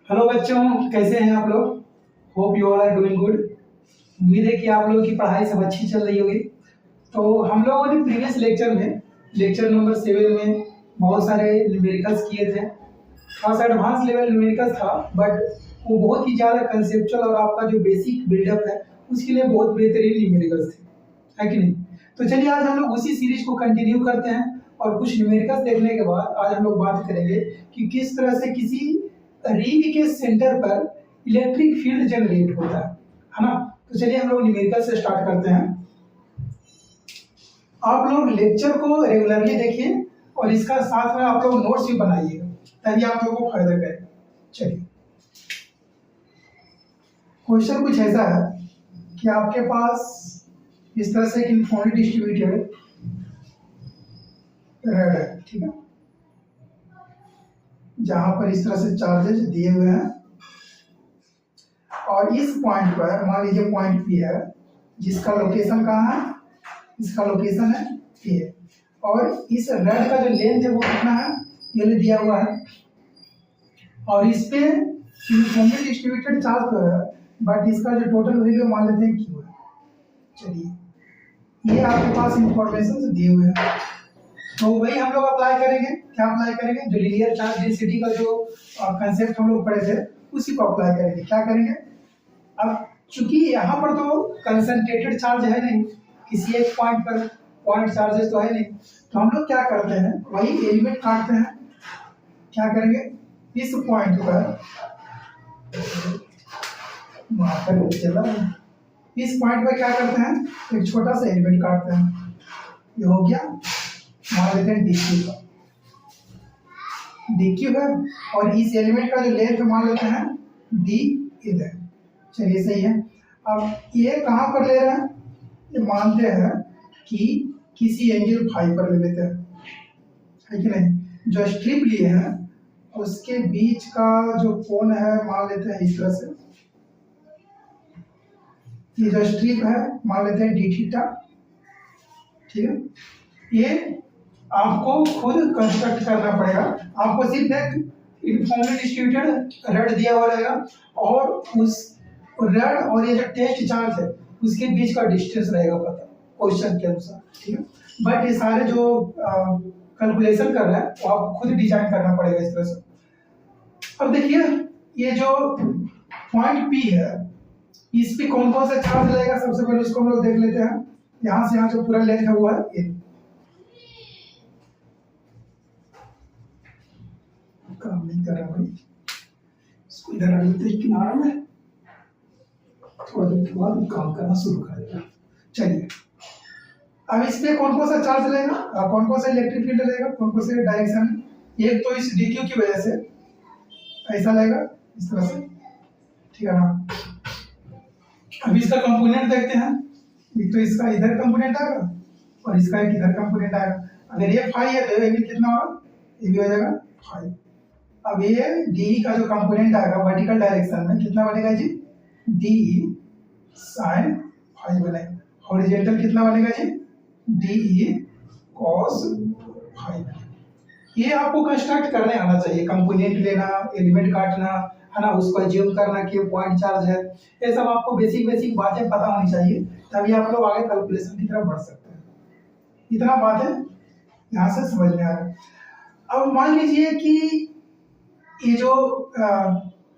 Hello बच्चों, कैसे हैं आप लोग। Hope you all are doing good. उम्मीद है कि आप लोगों की पढ़ाई सब अच्छी चल रही होगी। तो हम लोगों ने प्रीवियस लेक्चर में लेक्चर नंबर 7 में बहुत सारे न्यूमेरिकल्स किए थे। थोड़ा सा एडवांस लेवल न्यूमेरिकल्स था, बट वो बहुत ही ज़्यादा कंसेप्चुअल और आपका जो बेसिक बिल्डअप है उसके लिए बहुत बेहतरीन न्यूमेरिकल्स थे, है कि नहीं। तो चलिए आज हम लोग उसी सीरीज को कंटिन्यू करते हैं और कुछ न्यूमेरिकल्स देखने के बाद आज हम लोग बात करेंगे कि किस तरह से किसी रिंग के सेंटर पर इलेक्ट्रिक फील्ड जनरेट होता है ना। तो चलिए हम लोग न्यूमेरिकल से स्टार्ट करते हैं। आप लोग लेक्चर को रेगुलरली देखिए और इसका साथ में आप लोग नोट्स भी बनाइएगा तभी आप लोगों को फायदा करेगा। चलिए, क्वेश्चन कुछ ऐसा है कि आपके पास इस तरह से एक यूनिफॉर्मली डिस्ट्रीब्यूटेड रेड है, ठीक है, जहां पर इस तरह से चार्जेस दिए हुए हैं और इस पॉइंट पर मान लीजिए पॉइंट पी है जिसका लोकेशन कहाँ है, इसका लोकेशन है ए और इस रेड का जो लेंथ है वो कितना है, ये दिया हुआ है और इस पे यूनिफॉर्मली डिस्ट्रीब्यूटेड चार्ज तो है बट इसका जो टोटल वैल्यू मान लेते हैं क्यू है। चलिए, ये आपके पास इंफॉर्मेशन दिए हुए हैं तो वही हम लोग अप्लाई करेंगे। क्या अप्लाई करेंगे? जो लीनियर चार्ज डेंसिटी का जो कंसेप्ट हम लोग पढ़े थे उसी को अप्लाई करेंगे। क्या करेंगे? अब चूंकि यहाँ पर तो कंसंट्रेटेड चार्ज है नहीं, किसी एक पॉइंट पर पॉइंट चार्जेस तो है नहीं, तो हम लोग क्या करते हैं वही एलिमेंट काटते हैं। क्या करेंगे? इस पॉइंट पर इस पॉइंट पर क्या करते हैं, एक छोटा सा एलिमेंट काटते हैं। ये हो गया, मान लेते हैं डीक्यू का, डीक्यू है और इस एलिमेंट का जो लेंथ मान लेते हैं डी इधर। चलिए सही है। अब ये कहाँ पर ले रहे हैं, ये मानते हैं कि किसी एंगल फाई पर ले लेते हैं, है कि नहीं। जो स्ट्रिप लिए हैं उसके बीच का जो कोण है मान लेते हैं इस तरह से, ये जो स्ट्रिप है मान लेते हैं डी थीटा, ठीक है। ये आपको खुद कंस्ट्रक्ट करना पड़ेगा। आपको सिर्फ एक यूनिफॉर्मली डिस्ट्रीब्यूटेड रेड दिया हुआ रहेगा और उस रेड और ये जो टेस्ट चार्ज है उसके बीच का डिस्टेंस रहेगा पता क्वेश्चन के अनुसार, ठीक है। बट ये सारे जो कैलकुलेशन कर रहा है वो आपको खुद डिजाइन करना पड़ेगा इस तरह से। अब देखिए, ये जो पॉइंट पी है इस पे कौन कौन सा चार्ज रहेगा, सबसे पहले उसको हम लोग देख लेते हैं। यहाँ से यहाँ जो पूरा लेंथ है वो है ये, काम नहीं कर रहा भाई, इसको इधर आ लेते हैं किनारा में, थोड़ा देर के बाद काम करना शुरू कर देगा। चलिए, अब इस पे कौन कौन सा चार्ज रहेगा, कौन कौन सा इलेक्ट्रिक फील्ड रहेगा, कौन कौन से डायरेक्शन में। एक तो इस डीक्यू की वजह से ऐसा रहेगा इस तरह से, ठीक है ना। अब इसका कंपोनेंट देखते हैं, एक तो इसका इधर कंपोनेंट आएगा और इसका एक इधर कंपोनेंट आएगा। अगर ये फाई है तो ये भी कितना होगा, ये भी हो जाएगा फाई। अब ये डी का जो कंपोनेंट आएगा वर्टिकल डायरेक्शन में कितना बनेगा जी, डी साइन फाई बनेगा। हॉरिजॉन्टल कितना बनेगा जी, डी कॉस फाई। ये आपको कंस्ट्रक्ट करने आना चाहिए, कंपोनेंट लेना, एलिमेंट काटना, है ना, उसको ज्यूम करना कि पॉइंट चार्ज है, ये सब आपको बेसिक बेसिक बातें पता होनी चाहिए तभी आप लोग आगे कैलकुलेशन की तरफ बढ़ सकते हैं। इतना बात है यहाँ से समझ में आ रहा है। अब मान लीजिए कि ये जो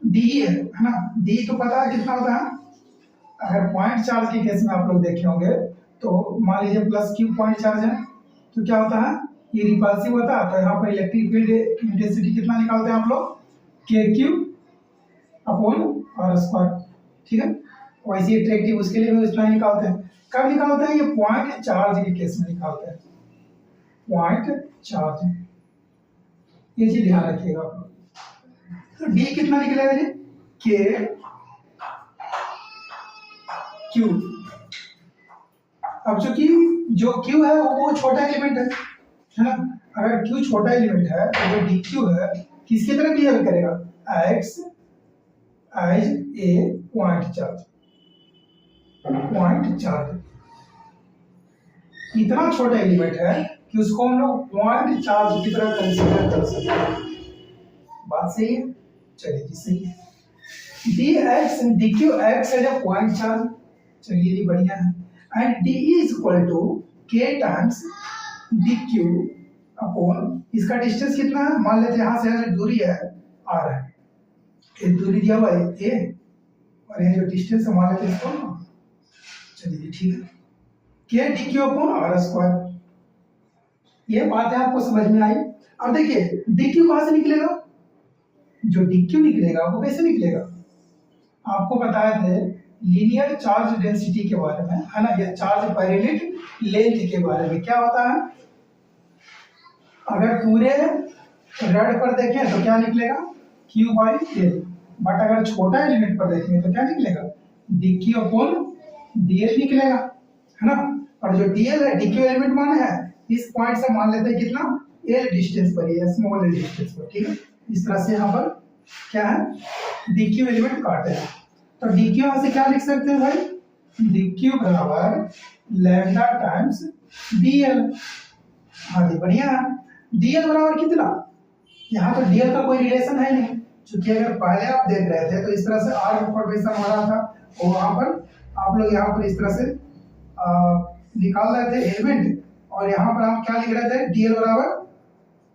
डी है ना, डी तो पता है कितना होता है। अगर पॉइंट चार्ज के केस में आप लोग देखे होंगे तो मान लीजिए प्लस क्यू पॉइंट चार्ज है तो क्या होता है, ये रिपल्सिव होता है। तो यहाँ पर इलेक्ट्रिक फील्ड इंटेंसिटी कितना निकालते हैं आप लोग, के क्यू अपॉन आर स्क्वायर, ठीक है। वैसे अट्रैक्टिव उसके लिए भी उतना निकालते हैं। कब निकालते हैं, ये पॉइंट चार्ज के केस में निकालते हैं, पॉइंट चार्ज, ये चीज ध्यान रखिएगा आप लोग। तो डी कितना निकलेगा जी, के क्यू। अब चूंकि जो क्यू है वो छोटा एलिमेंट है ना। अगर क्यू छोटा एलिमेंट है तो जो डी क्यू है किसकी तरह बिहेव करेगा, acts as a point charge, point charge. इतना छोटा एलिमेंट है कि उसको हम लोग पॉइंट चार्ज की तरह कंसीडर कर सकते हैं। बात सही है। चलिए जी सही है। dq acts as a point charge, चलिए जी बढ़िया है, and d is equal to k times dq upon इसका डिस्टेंस कितना है, मान लेते हैं यहाँ से यहाँ जो दूरी है r है, ये दूरी दिया हुआ है a, और ये जो डिस्टेंस है मान लेते हैं इसको, चलिए ठीक है, k dq upon r square, ये बात है आपको समझ में आई। अब देखिए dq कहाँ से निकलेगा, जो dq निकलेगा वो कैसे निकलेगा, आपको बताए थे लीनियर चार्ज डेंसिटी के बारे में, है ना, या चार्ज पर यूनिट लेंथ के बारे में। क्या होता है, अगर पूरे रड पर देखें तो क्या निकलेगा Q/L, बट अगर छोटा एलिमेंट पर देखेंगे तो क्या निकलेगा dq अपॉन dl निकलेगा, है ना। और जो dl है dq एलिमेंट माने है, इस पॉइंट से मान लेते हैं कितना l डिस्टेंस पर, ये स्मॉल l डिस्टेंस पर, ठीक है। इस तरह से यहाँ पर क्या है dq एलिमेंट काटे हैं, तो dq यहाँ से क्या लिख सकते हैं भाई, dq बराबर लैम्डा टाइम्स dl। हाँ जी बढ़िया है, dl बराबर कितना, यहाँ तो dl का कोई रिलेशन है नहीं, क्योंकि अगर पहले आप देख रहे थे तो इस तरह से r इंफॉर्मेशन हो रहा था, और वहाँ पर आप लोग यहाँ पर इस तरह से निकाल रहे थे एलिमेंट, और यहाँ पर हम क्या लिख रहे थे dl बराबर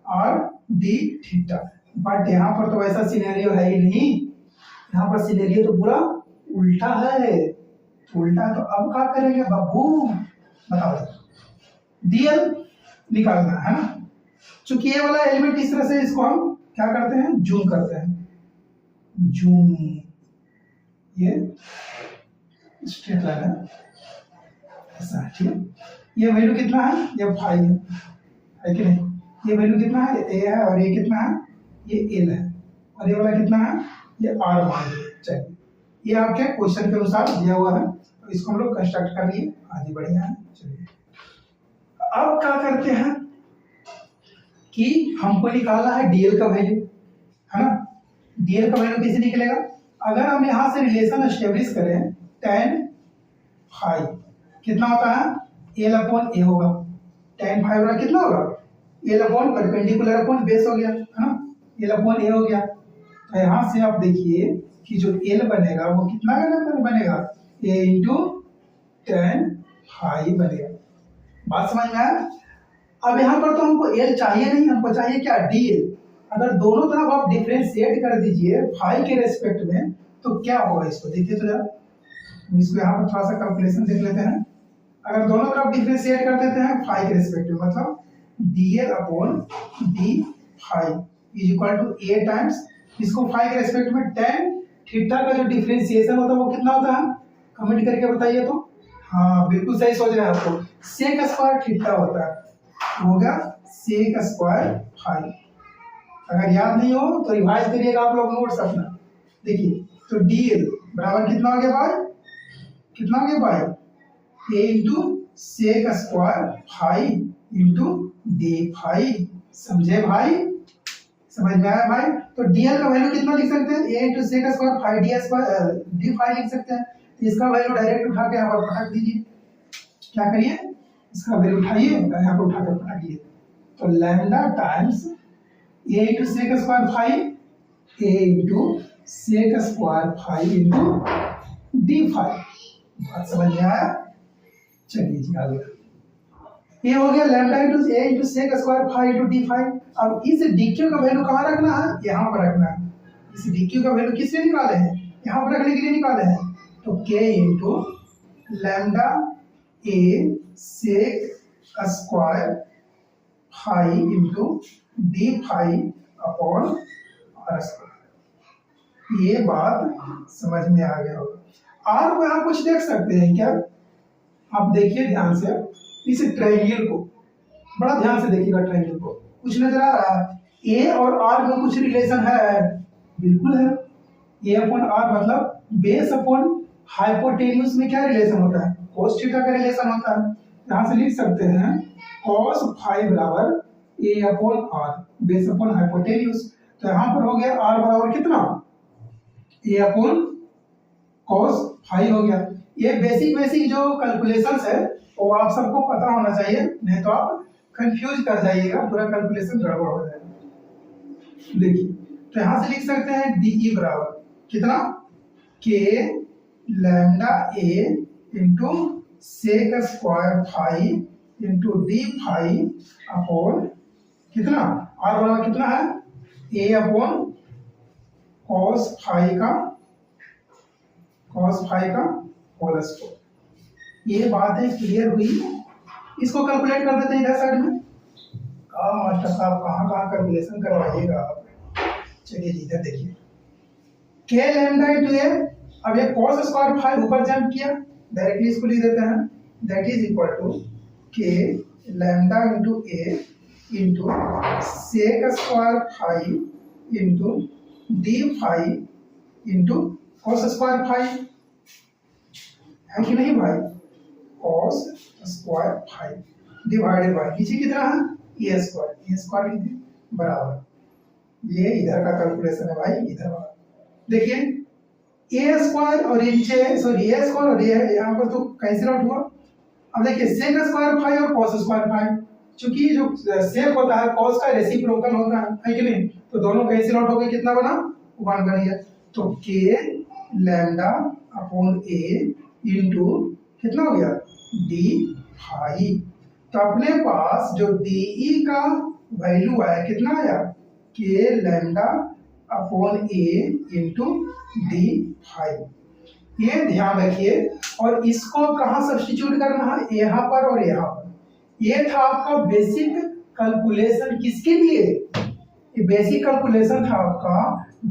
r d थीटा, बट यहाँ पर तो ऐसा सिनेरियो है ही नहीं, यहाँ पर सिनेरियो तो पूरा उल्टा है, उल्टा तो अब क्या करेंगे बाबू, बताओ, dl निकालना है ना, चूंकि ये वाला एलिमेंट इस तरह से, इसको हम क्या करते हैं जूम करते हैं, जूम, ये स्ट्रेट लाइन है ऐसा, ठीक है। ये वैल्यू कितना है, ये 5 है कि नहीं, ये वैल्यू कितना है a है, और ये कितना है ये l है, और ये वाला कितना है ये r मान लीजिए। चलिए ये आपके क्वेश्चन के अनुसार दिया हुआ है, तो इसको हम लोग कंस्ट्रक्ट कर लिए, आगे बढ़िया है। चलिए अब क्या करते हैं कि हमको निकालना है dl का वैल्यू, है ना। dl का वैल्यू कैसे निकलेगा, अगर हम यहाँ से रिलेशन एस्टेब्लिश करें tan फाई कितना होता है l अपॉन a होगा, tan फाई वाला कितना होगा l upon perpendicular upon base हो गया, है ना, l अपॉन a हो गया। तो यहाँ से आप देखिए कि जो l बनेगा वो कितना का नंबर बनेगा, a इंटू tan फाई बनेगा, बात समझ में आया। अब यहाँ पर तो हमको l चाहिए नहीं, हमको चाहिए क्या dl, अगर दोनों तरफ आप डिफरेंशिएट कर दीजिए फाई के रेस्पेक्ट में तो क्या होगा, इसको देखिए तो जरा, इसको यहाँ पर थोड़ा सा कैलकुलेशन देख लेते हैं। अगर दोनों तरफ डिफरेंशिएट कर देते हैं फाई के रेस्पेक्ट में, मतलब dl upon d phi is equal to a times, इसको फाई के रेस्पेक्ट में tan थीटा का जो डिफरेंशिएशन होता है वो कितना होता है, कमेंट करके बताइए तो। हाँ बिल्कुल सही सोच रहे हैं आपको, सेक स्क्वायर थीटा होता है, होगा सेक स्क्वायर फाई। अगर याद नहीं हो तो रिवाइज करिएगा आप लोग नोट्स अपना। देखिए तो dl बराबर कितना हो गया भाई, कितना हो गया भाई, a into sec square phi into d phi, समझे भाई, समझ में आया भाई। तो dl का वैल्यू कितना लिख सकते हैं, a into sec square phi d square d phi लिख सकते हैं, तो इसका वैल्यू डायरेक्ट उठा के यहाँ पर पटक दीजिए, क्या करिए इसका वैल्यू उठाइए यहाँ पर उठा कर पटाइए, तो lambda times a into sec square phi, a into sec square phi into d phi, बात समझ में आया। चलिए जी आगे, ये हो गया lambda into a into sec square phi into d phi. अब इस dq का वैल्यू कहाँ रखना है, यहाँ पर रखना है, इस dq का वैल्यू किस लिए निकाले हैं, यहाँ पर रखने के लिए निकाले हैं, तो k इंटू लैम्डा a sec square phi into d phi upon r square, ये बात समझ में आ गया होगा। आर को यहाँ कुछ देख सकते हैं क्या, आप देखिए ध्यान से इस ट्रायंगल को, बड़ा ध्यान से देखिएगा, ट्रायंगल को कुछ नजर आ रहा है, ए और आर में कुछ रिलेशन है, बिल्कुल है, ए अपॉन आर मतलब बेस अपॉन हाइपोटेन्यूज में क्या रिलेशन होता है, cos थीटा का रिलेशन होता है। यहाँ से लिख सकते हैं cos फाई बराबर a upon r base upon hypotenuse, तो यहाँ पर हो गया r बराबर कितना a अपॉन cos फाई हो गया। ये बेसिक जो कैलकुलेशंस है वो आप सबको पता होना चाहिए, नहीं तो आप कंफ्यूज कर जाइएगा, पूरा कैलकुलेशन गड़बड़ हो जाएगा। देखिए तो यहां से लिख सकते हैं DE बराबर कितना, K lambda A into sec square phi into d phi upon कितना, आर बराबर कितना है, A अपॉन कॉस फाई का होल स्क्वायर। ये बातें क्लियर हुई, इसको कैलकुलेट कर देते हैं इधर साइड में। मास्टर साहब कहाँ कहाँ कैलकुलेशन करवाइएगा आप। चलिए इधर देखिए, के लैम्डा इंटू ए, अब ये कॉस स्क्वायर फाई ऊपर जंप किया, डायरेक्टली इसको लिख देते हैं, that is equal to K lambda into a into sec square phi into d phi into cos square phi, है कि नहीं भाई, cos square phi divided by नीचे कितना है ए स्क्वायर लिख दिए बराबर, ये इधर का कैलकुलेशन है भाई, इधर वाला देखिए ए स्क्वायर और ये नीचे सॉरी ए स्क्वायर और ये यहाँ पर तो कैंसिल आउट हुआ। अब देखिए सेक स्क्वायर फाई और कॉस स्क्वायर फाई, चूंकि जो सेक होता है कॉस का रेसिप्रोकल होता है कि नहीं, तो दोनों कैंसिल आउट हो गए, कितना बना 1 बन गया। तो k lambda upon a into कितना हो गया डी फाई, तो अपने पास जो DE का वैल्यू आया कितना आया, के lambda upon a into d phi. ये ध्यान रखिए, और इसको कहाँ सब्स्टिट्यूट करना है, यहाँ पर और यहाँ पर। ये था आपका बेसिक कैलकुलेशन, किसके लिए, ये बेसिक कैलकुलेशन था आपका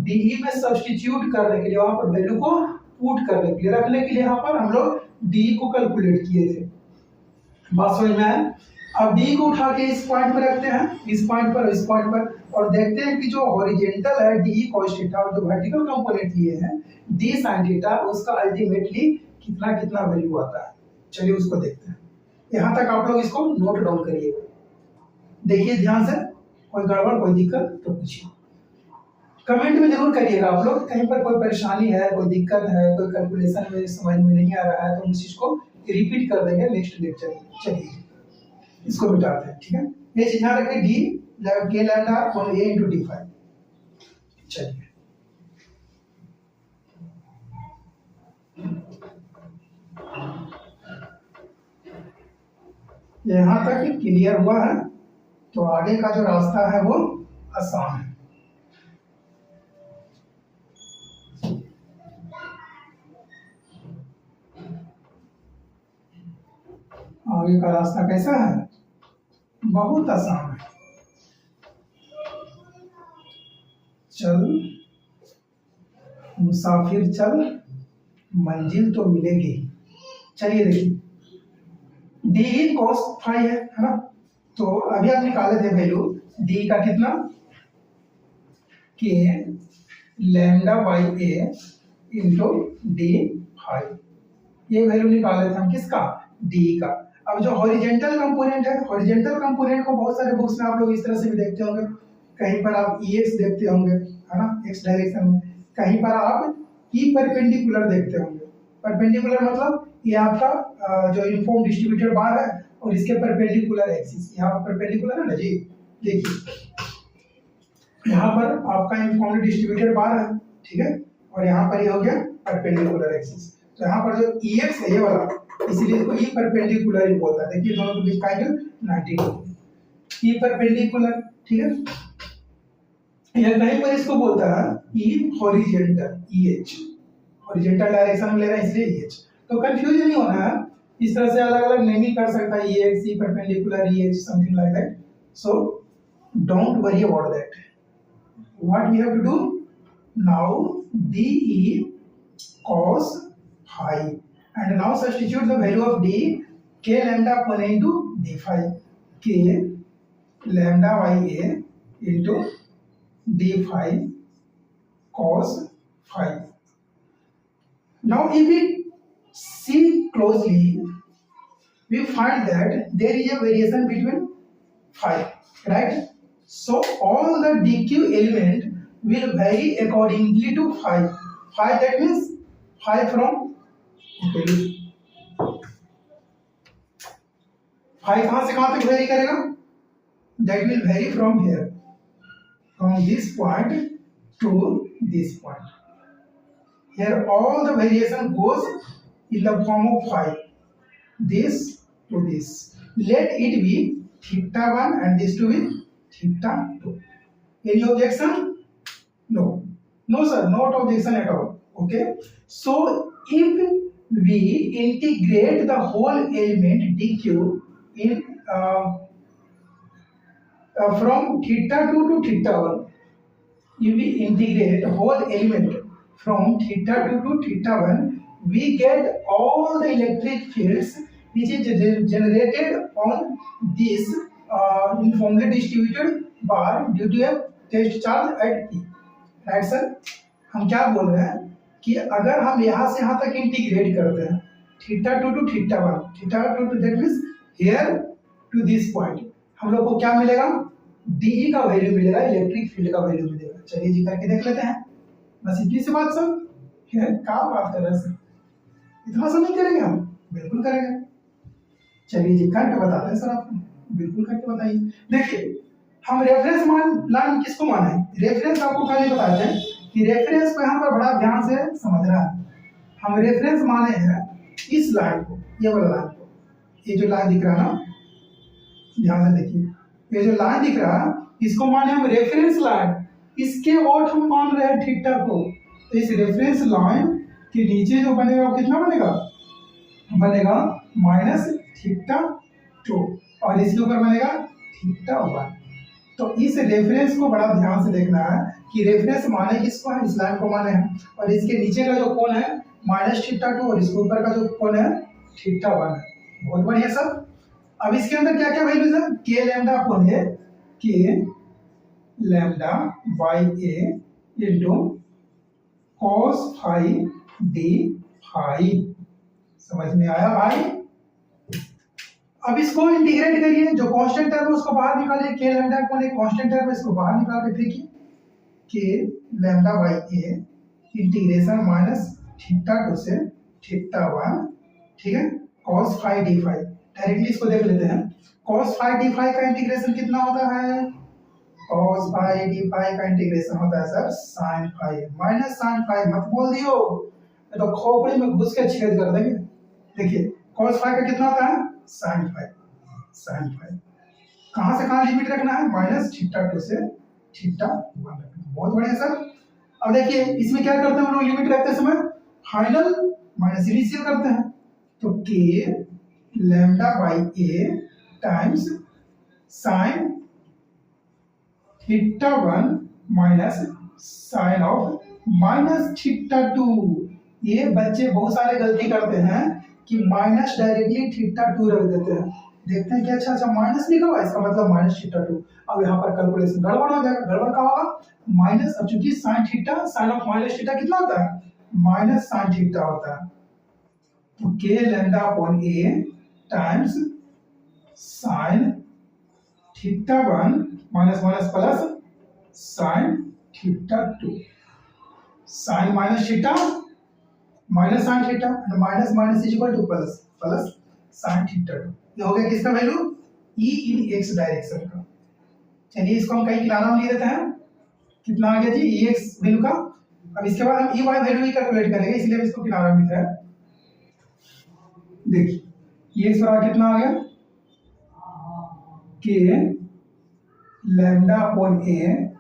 DE में सब्स्टिट्यूट करने के लिए, वहां पर वैल्यू को पुट करने के लिए, रखने के लिए यहाँ पर हम लोग DE को कैलकुलेट किए थे। बात समझ में आया। अब DE को उठा के इस पॉइंट पर रखते हैं, इस पॉइंट पर, इस पॉइंट पर, और देखते हैं कि जो हॉरिजॉन्टल है DE cos थीटा और जो वर्टिकल कंपोनेंट लिए हैं D sin थीटा, उसका अल्टीमेटली कितना कितना वैल्यू आता है। चलिए उसको देखते हैं। यहाँ तक आप लोग इसको नोट डाउन करिएगा, देखिए ध्यान से, कोई गड़बड़ कोई दिक्कत तो पूछिए, कमेंट में जरूर करिएगा आप लोग। कहीं पर कोई परेशानी है, कोई दिक्कत है, कोई कैलकुलेशन में समझ में नहीं आ रहा है, तो हम इस चीज को रिपीट कर देंगे नेक्स्ट लेक्चर में। चलिए इसको मिटाते हैं, ठीक है। ये चीज ध्यान रखिए, डी के lambda upon a into d phi. चलिए यहाँ तक क्लियर हुआ है, तो आगे का जो रास्ता है वो आसान है। आगे का रास्ता कैसा है, बहुत आसान है। चल मुसाफिर चल, मंजिल तो मिलेगी। चलिए देखिए, डी cos फाई है ना, तो अभी आप निकाले थे वैल्यू डी का कितना, k lambda by a into d phi, ये वैल्यू निकाले थे हम किसका, डी का। अब जो हॉरिजॉन्टल कंपोनेंट है, हॉरिजॉन्टल कंपोनेंट को बहुत सारे बुक्स में आप लोग इस तरह से भी देखते होंगे, कहीं पर आप EX देखते होंगे, है ना, एक्स डायरेक्शन में, कहीं पर आप ई परपेंडिकुलर देखते होंगे। परपेंडिकुलर मतलब ये आपका जो यूनिफॉर्म डिस्ट्रीब्यूटेड बार है और इसके परपेंडिकुलर एक्सिस, यहाँ पर परपेंडिकुलर है ना जी, देखिए यहाँ पर आपका यूनिफॉर्म डिस्ट्रीब्यूटेड बार है, ठीक है, और यहाँ पर ये हो गया परपेंडिकुलर एक्सिस। तो यहाँ पर जो EX है ये वाला, इसीलिए इसको ई परपेंडिकुलर ही बोलता है। देखिए दोनों के बीच का एंगल 90 डिग्री, ई परपेंडिकुलर, ठीक है। या कहीं पर इसको बोलता है ई हॉरिजॉन्टल, EH हॉरिजॉन्टल डायरेक्शन में ले रहा है इसलिए EH। तो कंफ्यूजन नहीं होना है, इस तरह से अलग अलग नेमिंग कर सकता है, EX, E perpendicular, EH, something like that. So don't worry about that, what we have to do now, DE cos phi, and now substitute the value of D, k lambda upon a into d phi, k lambda by a into d phi cos phi. Now if we see closely, we find that there is a variation between phi, right? So all the dq element will vary accordingly to phi. Phi, that means phi from, okay, phi कहाँ से कहाँ तक very करेगा, that will vary from here, from this point to this point. Here all the variation goes in the form of phi. This to this. Let it be theta 1 and this to be theta 2. Any objection? No. No sir, not objection at all. Okay. So if we integrate the whole element dq in from theta 2 to theta 1, if we integrate the whole element from theta 2 to theta 1, we get all the electric fields which is generated on this uniformly distributed bar due to a test charge at P. Right sir, हम क्या बोल रहे हैं कि अगर हम यहाँ से यहाँ तक इंटीग्रेट करते हैं theta 2 to theta 1, theta 2 to that means here to this point, हम लोग को क्या मिलेगा? डीई का वैल्यू मिलेगा, इलेक्ट्रिक फील्ड का वैल्यू मिलेगा। चलिए जी करके देख लेते हैं। बस इतनी सी बात सर। क्या बात कर रहे हैं सर, इतना सा नहीं करेंगे हम? बिल्कुल करेंगे। चलिए जी करके बताते हैं सर आपको, बिल्कुल करके बताइए। देखिए हम रेफरेंस लाइन किसको माने? रेफरेंस आपको पहले बताते हैं कि रेफरेंस को यहाँ पर बड़ा ध्यान से समझना है। हम रेफरेंस माने हैं इस लाइन को, ये वाला लाइन को। ये जो लाइन दिख रहा है ना, ध्यान से देखिए, ये जो लाइन दिख रहा है इसको माने हम रेफरेंस लाइन। इसके और हम मान रहे हैं थीटा को, तो इस रेफरेंस लाइन के नीचे जो बनेगा वो कितना बनेगा? बनेगा माइनस थीटा 2 और इसके ऊपर बनेगा थीटा 1। तो इस रेफरेंस को बड़ा ध्यान से देखना है कि रेफरेंस माने किसको है? इस लाइन को माने हैं। और इसके नीचे का जो कोण है माइनस थीटा 2 और इसके ऊपर का जो कोण है थीटा 1 है। बहुत बढ़िया सर। अब इसके अंदर क्या क्या वैल्यूज है? के lambda upon a, k lambda by a into cos phi d phi. समझ में आया भाई? अब इसको इंटीग्रेट करिए, जो कांस्टेंट टर्म है उसको बाहर निकालिए, k lambda upon a constant term है, इसको बाहर निकाल के फेंकिए। K lambda by a integration minus theta 2 से थीटा 1, ठीक है, cos phi d phi. Directly इसको देख लेते हैं। cos फाई डी फाई का इंटीग्रेशन कितना होता है? cos फाई डी फाई का इंटीग्रेशन होता है sir sin phi minus sin phi. मत बोल दियो, तो खोपड़ी में घुस के छेद कर देंगे। देखिए cos फाई का कितना होता है? sin phi. sin फाई कहां से कहां लिमिट रखना है? माइनस थीटा 2 से थीटा 1 रखना। बहुत बढ़िया सर। अब देखिए इसमें क्या करते हैं हम लोग लिमिट रखते समय? फाइनल माइनस इनिशियल करते हैं। तो k lambda by a times sine theta 1 minus sine of minus theta 2। ये बच्चे बहुत सारे गलती करते हैं कि माइनस डायरेक्टली थीटा 2 रख देते हैं। देखते हैं कि अच्छा अच्छा माइनस लिखा हुआ है, इसका मतलब माइनस थीटा 2। अब यहाँ पर कैलकुलेशन गड़बड़ हो जाएगा। गड़बड़ का होगा माइनस, अब चूंकि sine theta, sine of minus theta कितना होता है? माइनस साइन थीटा होता है। तो k lambda upon a times sine theta 1 minus minus plus sine theta 2। Sine minus theta minus sine theta, minus minus is equal to plus, plus sine theta 2। ये हो गया किसका value? E in x direction का। चलिए इसको हम कहीं किनारा में लिख देते हैं। कितना आ गया जी? ई एक्स वैल्यू का। अब इसके बाद हम ई वाई वैल्यू भी कैलकुलेट करेंगे, इसलिए हम इसको किनारा में लिख रहे हैं। देखिए ई एक्स बराबर कितना आ गया? K lambda upon a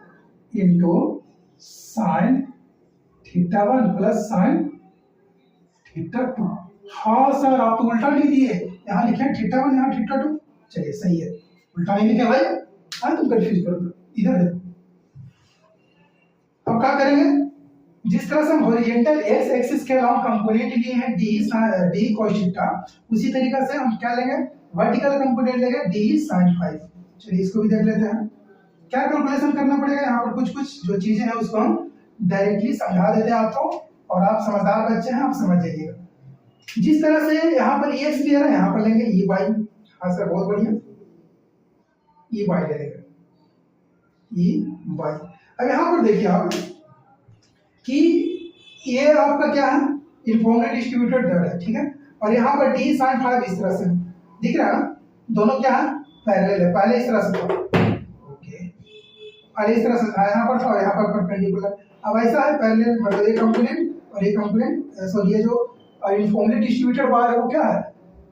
into sine theta 1 plus sine theta 2। हाँ सर आप तो उल्टा लिख दिए, यहाँ लिखे थीटा 1 यहाँ थीटा 2। चलिए सही है, उल्टा नहीं लिखे भाई। हाँ तुम कंफ्यूज करो, इधर देखो। अब क्या करेंगे? जिस तरह से हम हॉरिजॉन्टल एक्स एक्सिस के अलाउंग कंपोनेंट लिए हैं डी cos थीटा, उसी तरीके से हम क्या लेंगे? वर्टिकल कंपोनेंट लेंगे डी sin फाई। चलिए इसको भी देख लेते हैं। क्या कैलकुलेशन करना पड़ेगा? यहाँ पर कुछ कुछ जो चीजें हैं उसको हम डायरेक्टली समझा देते हैं आपको, और आप समझदार बच्चे हैं, आप समझ जाइएगा। जिस तरह से यहाँ पर एक्स क्लियर है, यहाँ पर लेंगे ई वाई। हाँ सर बहुत बढ़िया, ई वाई ले लेंगे, ई वाई। अब यहाँ पर देखिए आप कि ये आपका क्या है? यूनिफॉर्मली डिस्ट्रीब्यूटेड दर है, ठीक है। और यहाँ पर डी साइन फाइव इस तरह से दिख रहा है ना, दोनों क्या है? पैरेलल है। पहले इस तरह से ओके, और इस तरह से यहाँ पर था और यहाँ पर परपेंडिकुलर। अब ऐसा है पैरेलल मतलब एक कंपोनेंट और एक कंपोनेंट सॉरी ये जो यूनिफॉर्मली डिस्ट्रीब्यूटेड बार है वो क्या है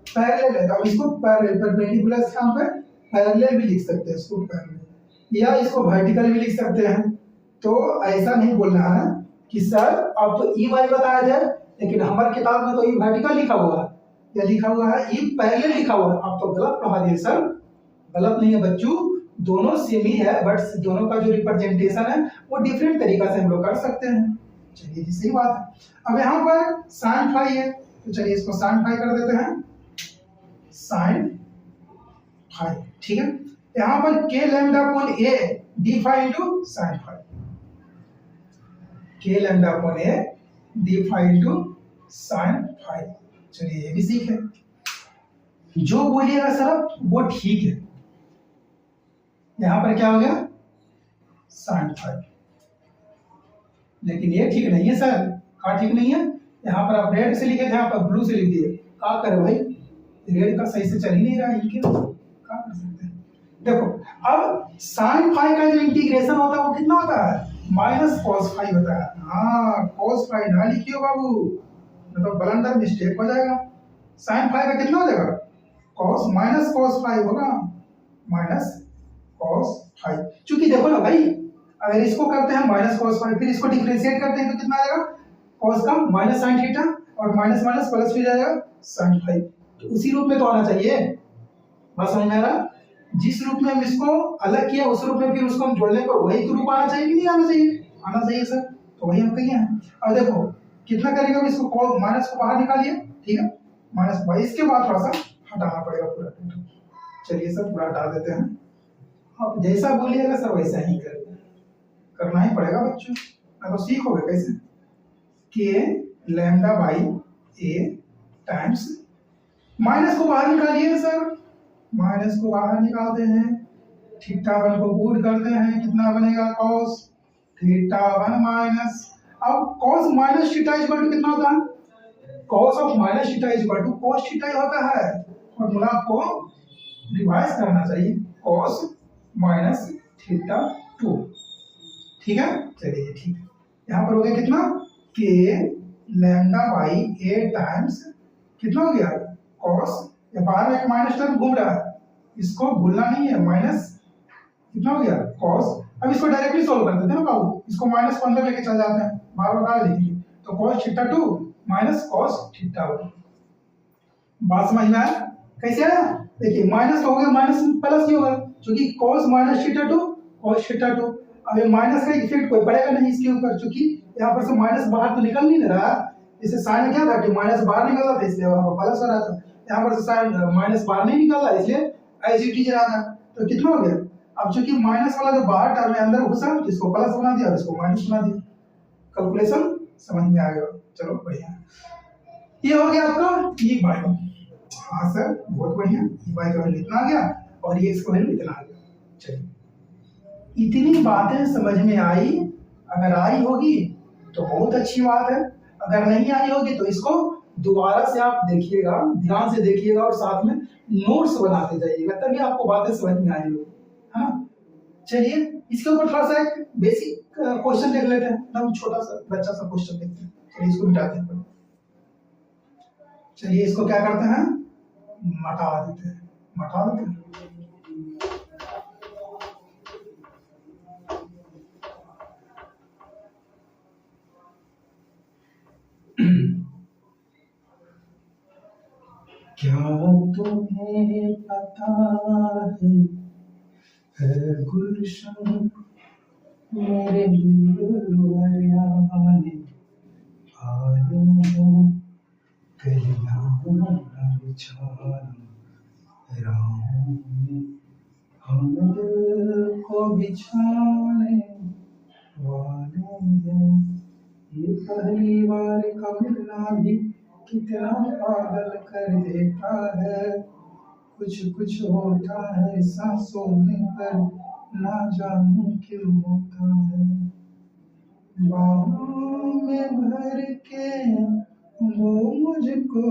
पैरेलल है। तो अब इसको पैरेलल परपेंडिकुलर के स्थान पे पैरेलल भी लिख सकते हैं इसको पैरेलल या इसको वर्टिकल भी लिख सकते हैं। तो ऐसा नहीं बोलना है कि सर अब तो ई वाई बताया जाए लेकिन हमारी किताब में तो ई वर्टिकल लिखा हुआ है या लिखा हुआ है ई पैरेलल लिखा हुआ है। आप तो गलत पढ़ा दिए सर। गलत नहीं है बच्चों, दोनों सेम ही है बट दोनों का जो रिप्रेजेंटेशन है वो डिफरेंट तरीका से हम लोग कर सकते हैं। चलिए जी सही बात है। अब यहाँ पर साइन फाई है तो चलिए इसको साइन फाई कर देते हैं साइन फाई। ठीक है, यहाँ पर K lambda upon a d phi into sine phi, K lambda upon a d phi into sine phi. चलिए ये भी सीखे, जो बोलिएगा सर वो ठीक है। यहां पर क्या हो गया साइन फाई, लेकिन ये ठीक नहीं है सर। क्या ठीक नहीं है? यहाँ पर आप रेड से लिखे थे, यहाँ पर ब्लू से लिख दिए। क्या करे भाई, रेड का सही से चल ही नहीं रहा है इनके, क्या कर सकते हैं। देखो अब साइन फाई का जो इंटीग्रेशन होता है वो कितना होता है माइनस कॉस फाई होता है। हाँ कॉस फाई ना लिखियो बाबू, मतलब ब्लंडर मिस्टेक हो जाएगा। साइन फाई का कितना हो जाएगा कॉस माइनस कॉस फाई होगा, माइनस कॉस फाई। क्योंकि देखो ना भाई अगर इसको करते हैं माइनस कॉस फाई फिर इसको डिफरेंशिएट करते हैं तो कितना आएगा कॉस का माइनस साइन थीटा और माइनस माइनस प्लस फिर जाएगा साइन फाई। तो उसी रूप में तो आना चाहिए। बात समझ में आ रहा? जिस रूप में हम इसको अलग किया उस रूप में फिर उसको हम जोड़ने पर वही रूप आना चाहिए कि नहीं आना चाहिए? आना चाहिए सर। तो वही हम कहिए हैं। अब देखो कितना करेंगे हम इसको कॉस माइनस को बाहर निकालिए। ठीक है माइनस भाई इसके बाद थोड़ा सा हटाना पड़ेगा पूरा। चलिए सर पूरा हटा देते हैं। आप जैसा बोलिएगा सर वैसा ही करना ही पड़ेगा बच्चों, तो सीखोगे कैसे। के lambda by a times minus को बाहर निकालिए सर, माइनस को बाहर निकालते हैं थीटा वन को गुड करते हैं कितना बनेगा कॉस थीटा वन माइनस। अब cos minus theta equal to कितना होता है cos of minus theta equal to cos theta ही होता है। फॉर्मूला आपको रिवाइज करना चाहिए कॉस माइनस थीटा 2। ठीक है चलिए ठीक है। यहाँ पर हो गया कितना k lambda by a times कितना हो गया कॉस, या बाहर में एक माइनस टर्म घूम रहा है इसको भूलना नहीं है, माइनस कितना हो गया कॉस। अब इसको डायरेक्टली सोल्व कर देते हैं ना बाबू, इसको माइनस को अंदर लेके चल जाते हैं बार बार लिखिए तो cos theta 2 minus cos theta 1। बात समझ में आया कैसे आया? देखिए माइनस हो गया माइनस प्लस ही होगा क्योंकि cos minus theta 2 cos theta 2। अब ये माइनस का इफेक्ट कोई पड़ेगा नहीं इसके ऊपर क्योंकि यहाँ पर से माइनस बाहर तो निकल नहीं रहा। जैसे साइन क्या था कि माइनस बाहर निकल रहा था इसलिए वहां पर प्लस हो रहा था, यहाँ पर से साइन माइनस बाहर नहीं निकल रहा इसलिए एज इट इज रहा था। तो कितना हो गया अब चूंकि माइनस वाला जो बाहर टर्म है अंदर घुसा इसको प्लस बना दिया और इसको माइनस बना दिया। कैलकुलेशन समझ में आ गया? चलो बढ़िया, ये हो गया आपका ई बाई। हाँ सर बहुत बढ़िया, ई बाई का वैल्यू इतना आ गया और ये इसका वैल्यू इतना आ गया। चलिए इतनी बातें समझ में आई, अगर आई होगी तो बहुत अच्छी बात है, अगर नहीं आई होगी तो इसको दोबारा से आप देखिएगा, ध्यान से देखिएगा और साथ में नोट्स बनाते जाइएगा तभी आपको बातें समझ में आई होगी। हाँ चलिए इसके ऊपर थोड़ा सा एक बेसिक क्वेश्चन देख लेते हैं, एकदम छोटा सा बच्चा सा क्वेश्चन देखते हैं। चलिए इसको मिटाते हैं, चलिए इसको क्या करते हैं मटा देते हैं, मटा देते हैं। क्या तुम्हें पता है गुलशन मेरे लुलुआने आलू कलियां बिछाना राहों में हम दिल को बिछाने वाले हैं। ये पहली बार का मिलना भी कितना पागल कर देता है, कुछ कुछ होता है सांसों में पर ना जानू क्यों होता है। बाहों में भर के वो मुझको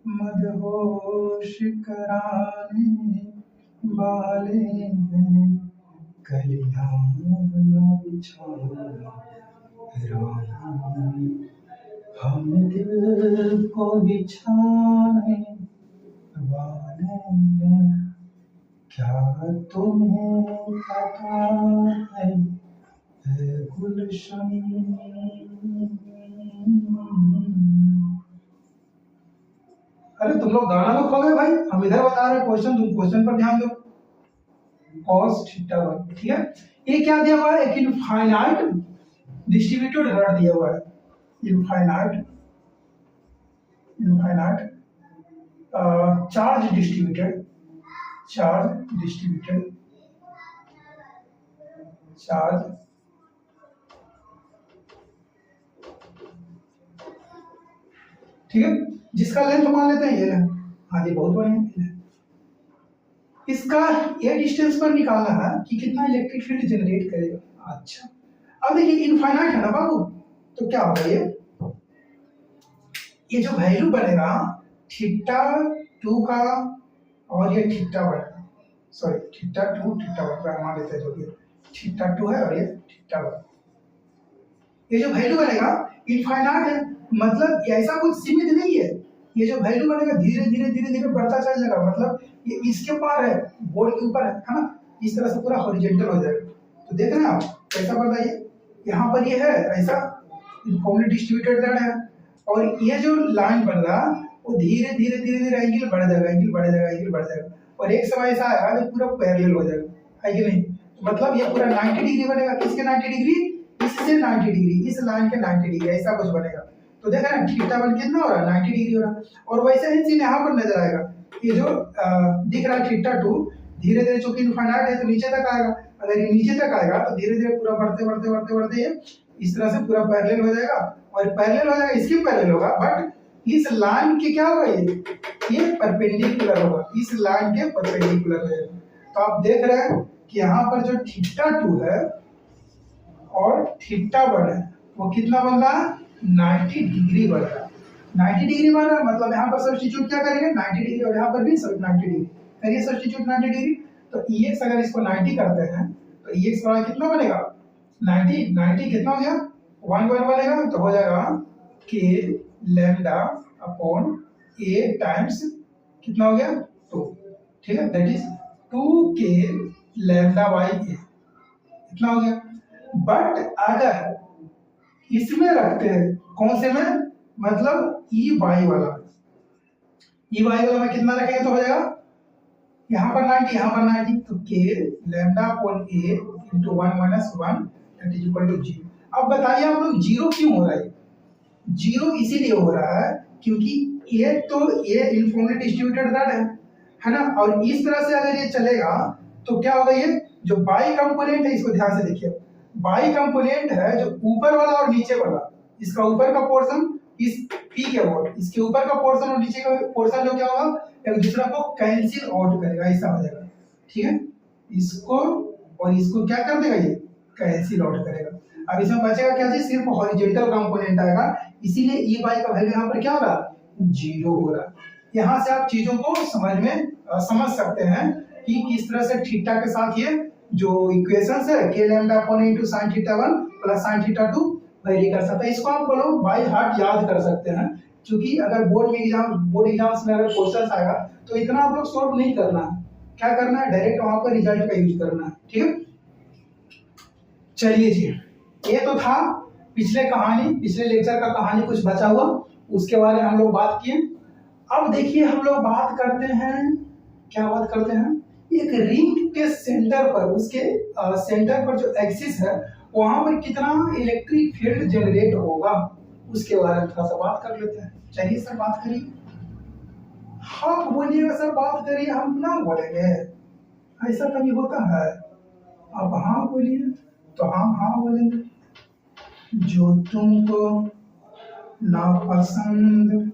मदहोश कराने वाले हैं, कलियां न बिछाना रानी, हम दिल को बिछाने वाले हैं, क्या तुम्हें पता है गुलशन। अरे तुम लोग गाना में खो गए भाई, हम इधर बता रहे हैं क्वेश्चन, तुम क्वेश्चन पर ध्यान दो। cos थीटा वन, ठीक है। ये क्या दिया हुआ है, एक इनफाइनाइट डिस्ट्रीब्यूटेड रॉड दिया हुआ है, इनफाइनाइट चार्ज डिस्ट्रीब्यूटेड चार्ज, ठीक है, जिसका लेंथ मान लेते हैं ये लेंथ। हाँ जी बहुत बढ़िया। इसका ये डिस्टेंस पर निकालना है कि कितना इलेक्ट्रिक फील्ड जनरेट करेगा। अच्छा अब देखिए इनफाइनाइट है ना बाबू, तो क्या होगा ये जो वैल्यू बनेगा थीटा टू का और ये theta one, sorry theta two theta one मान लेते हैं, जो कि थीटा टू है और ये थीटा वन, ये जो वैल्यू बनेगा इनफाइनाइट है, मतलब ऐसा कुछ सीमित नहीं है। ये जो वैल्यू बनेगा धीरे धीरे धीरे धीरे बढ़ता चल जाएगा, मतलब ये इसके पार है, बोर्ड के ऊपर है ना, इस तरह से पूरा हॉरिजॉन्टल हो जाएगा। तो देख रहे हैं आप कैसा बढ़ रहा है, यहाँ पर ये है ऐसा यूनिफॉर्मली डिस्ट्रीब्यूटेड रॉड है, और ये जो लाइन बन रहा वो धीरे धीरे धीरे धीरे एंगल बढ़ जाएगा, एंगल बढ़ जाएगा, एंगल बढ़ जाएगा, और एक समय ऐसा आएगा जो पूरा पैरेलल हो जाएगा, है कि नहीं। तो मतलब ये पूरा 90 डिग्री बनेगा, किसके 90 डिग्री, इससे 90 डिग्री, इस लाइन के 90 डिग्री, ऐसा कुछ बनेगा। तो देखा ना थीटा वन कितना हो रहा है, 90 डिग्री हो रहा है। और वैसे ही चीज यहाँ पर नजर आएगा, ये जो दिख रहा है थीटा टू, धीरे धीरे चूंकि इनफाइनाइट है तो नीचे तक आएगा, अगर ये नीचे तक आएगा तो धीरे धीरे पूरा बढ़ते बढ़ते बढ़ते बढ़ते ये इस तरह से पूरा पैरेलल हो जाएगा, और पैरेलल हो जाएगा, इसके पैरेलल होगा, बट इस लाइन के क्या होगा, ये परपेंडिकुलर होगा, इस लाइन के परपेंडिकुलर है। तो आप देख रहे हैं कि यहाँ पर जो थीटा टू है और थीटा वन है वो कितना बन रहा है, 90 डिग्री बन रहा है, 90 डिग्री बन रहा है, मतलब यहाँ पर सब्स्टिट्यूट क्या करेंगे 90 डिग्री, और यहाँ पर भी 90 डिग्री करिए सब्स्टिट्यूट 90 डिग्री। तो EX अगर इसको 90 करते हैं तो EX बराबर कितना बनेगा, 90 कितना हो गया, 1 बनेगा, तो हो जाएगा k lambda upon a times कितना हो गया 2, ठीक है, that is 2k lambda by a, इतना हो गया। बट अगर इसमें रखते हैं, कौन से में, मतलब ई वाई वाला में कितना रखेंगे तो हो जाएगा यहाँ पर 90, यहाँ पर 90, तो k lambda upon a into 1 minus 1 that is equal to 0। अब बताइए आप लोग जीरो क्यों हो रहा है, जीरो इसीलिए हो रहा है क्योंकि ये यूनिफॉर्मली डिस्ट्रीब्यूटेड रॉड है ना, और इस तरह से अगर ये चलेगा तो क्या होगा, ये जो बाई कंपोनेंट है इसको ध्यान से देखिए, बाई कंपोनेंट है जो ऊपर वाला और नीचे वाला, इसका ऊपर का पोर्शन इस P के अबाउट, इसके ऊपर का पोर्शन और नीचे का पोर्शन जो क्या होगा एक दूसरे को कैंसिल आउट करेगा, ऐसा हो जाएगा, ठीक है, इसको और इसको क्या कर देगा, ये कैंसिल आउट करेगा। अब इसमें बचेगा क्या चीज, सिर्फ हॉरिजॉन्टल कंपोनेंट आएगा, इसीलिए ई बाई का वैल्यू यहाँ पर क्या हो रहा है, जीरो हो रहा है। यहाँ से आप चीजों को समझ सकते हैं कि किस तरह से थीटा के साथ ये जो इक्वेशंस है k lambda upon into sin theta 1 plus sin theta 2 very कर सकते हैं। इसको आप लोग बाय हार्ट याद कर सकते हैं, क्योंकि अगर बोर्ड एग्जाम्स में अगर क्वेश्चंस आएगा तो इतना आप लोग सॉल्व नहीं करना है, क्या करना है डायरेक्ट वहां पर रिजल्ट का यूज करना है, ठीक है। चलिए जी, ये तो था पिछले लेक्चर का कहानी कुछ बचा हुआ, उसके बारे में हम लोग बात किए। अब देखिए हम लोग बात करते हैं, क्या बात करते हैं, एक रिंग के सेंटर पर, उसके सेंटर पर जो एक्सिस है वहां पर कितना इलेक्ट्रिक फील्ड जनरेट होगा उसके बारे में थोड़ा सा बात कर लेते हैं। चलिए सर बात करिए, हाँ बोलिएगा सर बात करिए, हम ना बोलेंगे, ऐसा कभी होता है, अब हाँ बोलिए तो हम हाँ बोलेंगे। जो तुमको नापसंद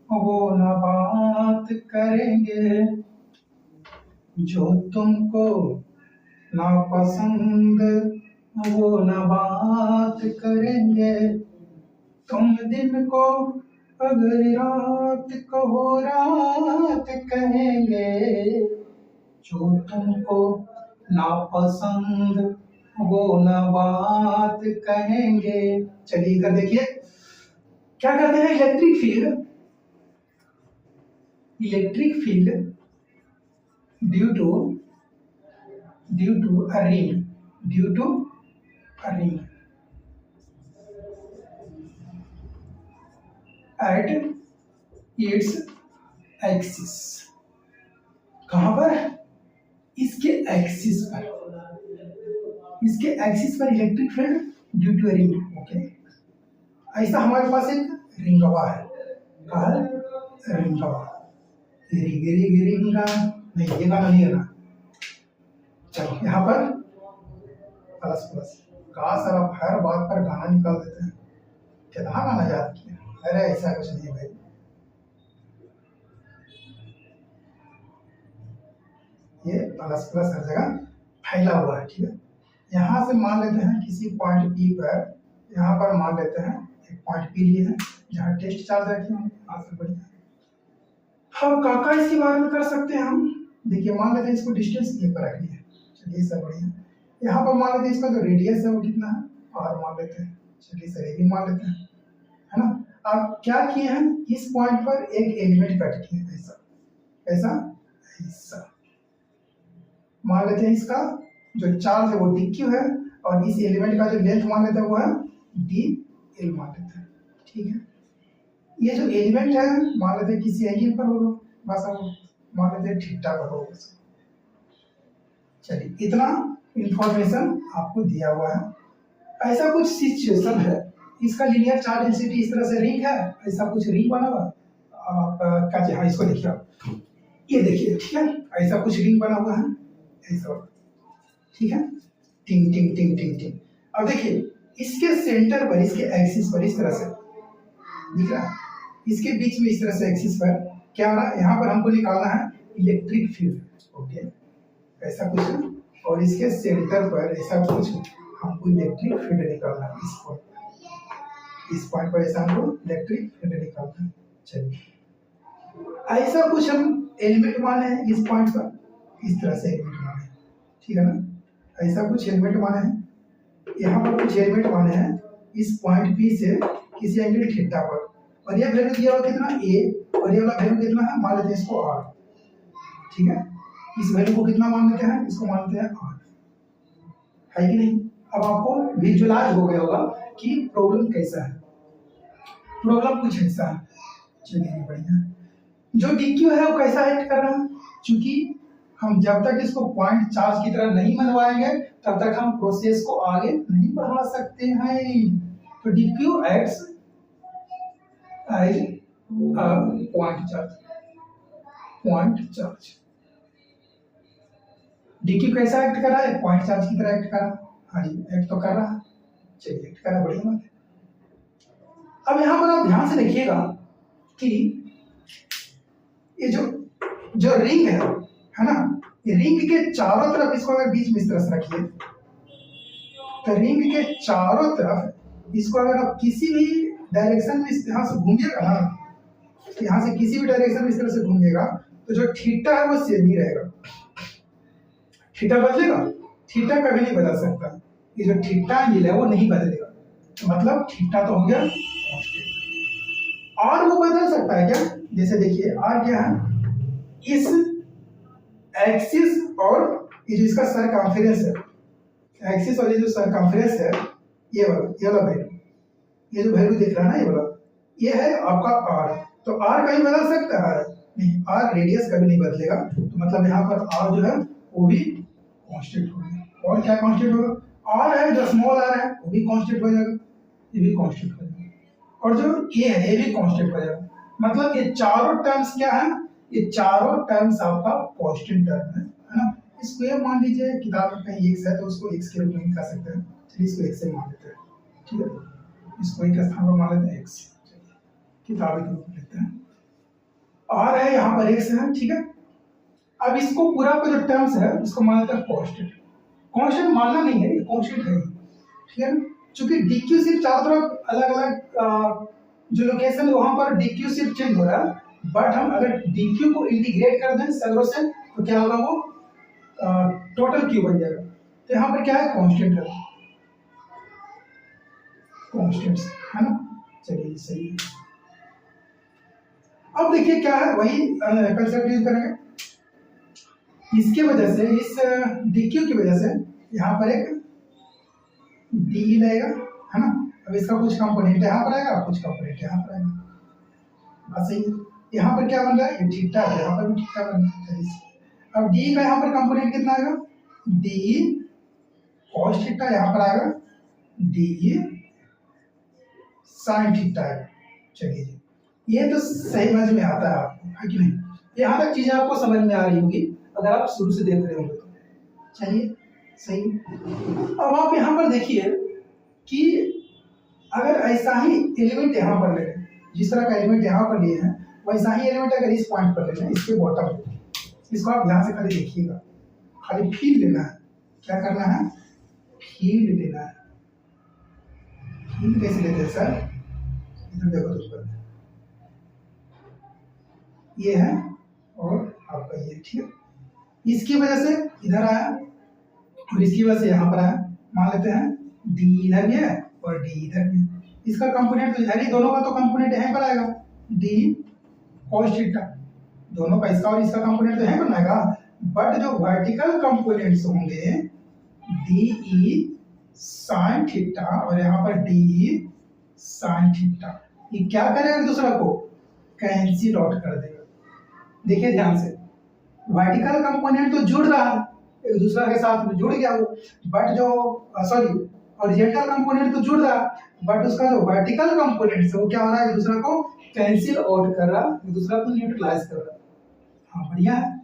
वो ना बात करेंगे, जो तुमको नापसंद वो ना बात करेंगे, तुम दिन को अगर रात को रात कहेंगे, जो तुमको नापसंद वो न बात कहेंगे। चलिए इधर देखिए क्या करते हैं, electric field due to a ring at its axis. कहां पर? इसके एक्सिस पर electric field due to ring. Okay, ऐसा हमारे पास एक रिंगवा है, रिंगवा, रिंगा नहीं, ये गाना नहीं है ना। चलो यहाँ पर प्लस कहा सर आप हर बात पर गाना निकाल देते हैं, कितना गाना याद किया? अरे ऐसा कुछ नहीं भाई, ये प्लस हर जगह फैला हुआ है। ठीक है, यहाँ से मान लेते हैं किसी पॉइंट पी पर, यहाँ पर मान लेते हैं एक पॉइंट पी लिए हैं जहाँ टेस्ट चार्ज रखे होंगे। आंसर बढ़िया, हम काका इसके बारे में कर सकते हैं। हम देखिए मान लेते हैं इसको डिस्टेंस ए पर रखनी है। चलिए सर बढ़िया, यहाँ पर मान लेते हैं इसका जो रेडियस है वो कितना है, आर मान लेते हैं। चलिए सर ये भी मान लेते हैं, है ना। अब क्या किए हैं, इस पॉइंट पर एक एलिमेंट कट किए, ऐसा ऐसा ऐसा मान लेते हैं। इसका जो चार्ज है वो डी क्यू है, और इस एलिमेंट का जो लेंथ मान लेते हैं वो है डी एल मान लेते हैं। ठीक है, ये जो एलिमेंट है मान लेते हैं किसी एंगल पर होगा, बस हम मान लेते हैं थीटा पर होगा। चलिए इतना इंफॉर्मेशन आपको दिया हुआ है। ऐसा कुछ सिचुएशन है, इसका लीनियर चार्ज डेंसिटी इस तरह से रिंग है, ऐसा कुछ रिंग बना हुआ आप क्या चाहिए, हाँ इसको देखिए आप, ये देखिए। ठीक है, ऐसा कुछ रिंग बना हुआ है ऐसा। ठीक है, टिंग टिंग टिंग टिंग टिंग। अब देखिए इसके सेंटर पर, इसके एक्सिस पर इस तरह से दिख रहा है, इसके बीच में इस तरह से एक्सिस पर क्या हो रहा है, यहाँ पर हमको निकालना है इलेक्ट्रिक फील्ड। ओके, ऐसा कुछ है, और इसके सेंटर पर ऐसा कुछ हमको इलेक्ट्रिक फील्ड निकालना है। इस पॉइंट पर ऐसा हमको इलेक्ट्रिक फील्ड निकालना है। चलिए ऐसा कुछ हम एलिमेंट माने हैं इस पॉइंट पर, इस तरह से एलिमेंट माने, ठीक है ना। ऐसा कुछ एलिमेंट माने हैं, यहाँ पर कुछ एलिमेंट माने हैं इस पॉइंट पी से किसी एंगल थीटा पर, और ये वैल्यू दिया हुआ कितना ए, और ये वाला वैल्यू कितना है, मान लेते हैं इसको आर। ठीक है, इस वैल्यू को कितना मान लेते हैं, इसको मानते हैं आर, है कि नहीं। अब आपको विजुअलाइज हो गया होगा कि प्रॉब्लम कैसा है। प्रॉब्लम कुछ ऐसा है, चलिए बढ़िया। जो डीक्यू है वो कैसा एक्ट कर रहा है, क्योंकि हम जब तक इसको पॉइंट चार्ज की तरह नहीं मनवाएंगे तब तक हम प्रोसेस को आगे नहीं बढ़ा सकते हैं। तो dq acts as point charge. Dq कैसा एक्ट कर रहा है, पॉइंट चार्ज की तरह एक्ट कर रहा है। हाँ जी, एक्ट तो कर रहा है, चलिए एक्ट कर रहा है, बढ़िया बात है। अब यहाँ पर आप ध्यान से देखिएगा कि ये जो रिंग है ना, ये रिंग के चारों तरफ, इसको अगर बीच में इस तरह से रखिए, तो रिंग के चारों तरफ इसको अगर आप किसी भी डायरेक्शन में यहाँ से घूमिएगा ना, यहाँ से किसी भी डायरेक्शन में इस तरह से घूमिएगा, तो जो थीटा है वो सेम ही रहेगा। थीटा बदलेगा, थीटा कभी नहीं बदल सकता। ये जो थीटा एंगल है वो नहीं बदलेगा, तो मतलब थीटा तो हो गया कांस्टेंट। और वो बदल सकता है क्या, जैसे देखिए आर क्या है, इस एक्सिस और ये जो इसका सरकमफेरेंस है, एक्सिस और ये जो सरकमफेरेंस है, ये वाला वैल्यू, ये जो वैल्यू दिख रहा है ना, ये वाला, ये है आपका आर। तो आर कभी बदल सकता है नहीं, आर रेडियस कभी नहीं बदलेगा, तो मतलब यहाँ पर आर जो है वो भी कांस्टेंट होगा। और क्या कांस्टेंट होगा, आर है जो स्मॉल आर है वो भी कांस्टेंट हो जाएगा, ये भी कांस्टेंट हो जाएगा, और जो ये है ये भी कांस्टेंट हो जाएगा। मतलब ये चारों टर्म्स क्या है, ये चारों टर्म्स आपका कांस्टेंट टर्म है ना। इसको ये मान लीजिए किताब में कहीं x है तो उसको x के रूप में लिख सकते हैं, चलिए इसको x से मान लेते हैं। ठीक है, इसको एक स्थान पर मान लेते हैं x, किताब के रूप में लेते हैं। r है यहाँ पर x है, ठीक है। अब इसको पूरा का जो टर्म्स है इसको मान लेते हैं कांस्टेंट। कांस्टेंट मानना नहीं है, ये कांस्टेंट है, ठीक है। क्योंकि dq सिर्फ चारों तरफ अलग अलग जो लोकेशन है वहां पर dq सिर्फ चेंज हो रहा है, बट हम अगर dq को इंटीग्रेट कर दें सैलो से तो क्या होगा, वो टोटल क्यू बन जाएगा। तो यहाँ पर क्या है, कांस्टेंट है, कांस्टेंट्स है ना। चलिए सही है। अब देखिए क्या है, वही कंसेप्ट यूज करेंगे। इसके वजह से, इस dq की वजह से यहाँ पर एक डी लगेगा, है ना। अब इसका कुछ कंपोनेंट यहाँ पर आएगा, कुछ कंपोनेंट यहाँ पर आएगा, बस सही है। यहाँ पर क्या बन रहा है, ये थीटा है, यहाँ पर भी थीटा बन रहा है। अब डी का यहाँ पर कंपोनेंट कितना आएगा, डी cos थीटा, यहाँ पर आएगा डी sin थीटा है। चलिए जी, ये तो सही समझ में आता है आपको, है कि नहीं। यहाँ तक चीजें आपको समझ में आ रही होगी अगर आप शुरू से देख रहे होंगे तो। चलिए सही। अब आप यहाँ पर देखिए कि अगर ऐसा ही एलिमेंट यहाँ पर ले लें, जिस तरह का एलिमेंट यहाँ पर लिए हैं वैसा ही एलिमेंट अगर इस पॉइंट पर ले लें, इसके बॉटम पे, इसको आप ध्यान से खाली देखिएगा, खाली फील्ड लेना है। क्या करना है, फील्ड लेना है। फील्ड कैसे लेते हैं सर, इधर देखो तो पर ये है और आपका ये, ठीक है। इसकी वजह से इधर आया और इसकी वजह से यहाँ पर आया। मान लेते हैं डी इधर भी है और डी इधर भी है। इसका कंपोनेंट तो इधर ही, दोनों का तो कंपोनेंट यहीं पर आएगा, डी cos थीटा, दोनों का, इसका और इसका कंपोनेंट तो यहीं पर आएगा। बट जो वर्टिकल कंपोनेंट्स होंगे डी ई साइन थीटा और यहाँ पर डी ई साइन थीटा, ये क्या करेगा, एक दूसरा को कैंसिल आउट कर देगा। देखिए ध्यान से, वर्टिकल कंपोनेंट तो जुड़ रहा है, एक दूसरा के साथ में जुड़ गया वो, बट जो सॉरी हॉरिजॉन्टल कंपोनेंट तो जुड़ रहा है, बट उसका जो वर्टिकल कंपोनेंट है वो क्या हो रहा है, एक दूसरा को कैंसिल आउट कर रहा, एक दूसरा को न्यूट्रलाइज कर रहा। हाँ बढ़िया है।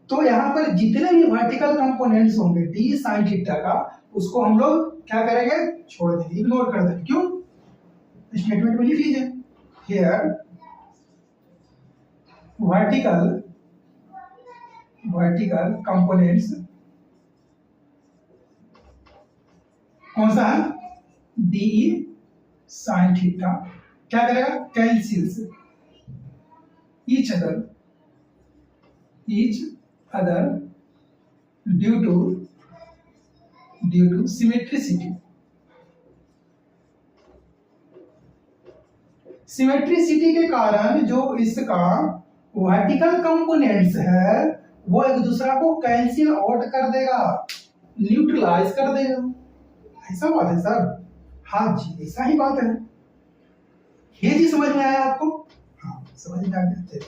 तो यहाँ पर जितने भी वर्टिकल कंपोनेंट्स होंगे डी साइन थीटा का, उसको हम लोग क्या करेंगे, छोड़ देंगे, इग्नोर कर देंगे। क्यों, स्टेटमेंट में लिख लीजिए, हियर वर्टिकल कंपोनेंट्स कौन सा है, डी साइन थीटा, क्या करेगा, cancels each other due to symmetricity. Symmetricity के कारण जो इसका वर्टिकल कंपोनेंट्स है वो एक दूसरा को कैंसिल आउट कर देगा, न्यूट्रलाइज कर देगा। ऐसा बात है सर, हाँ जी ऐसा ही बात है। ये जी समझ में आया आपको, हाँ समझ में आ गया।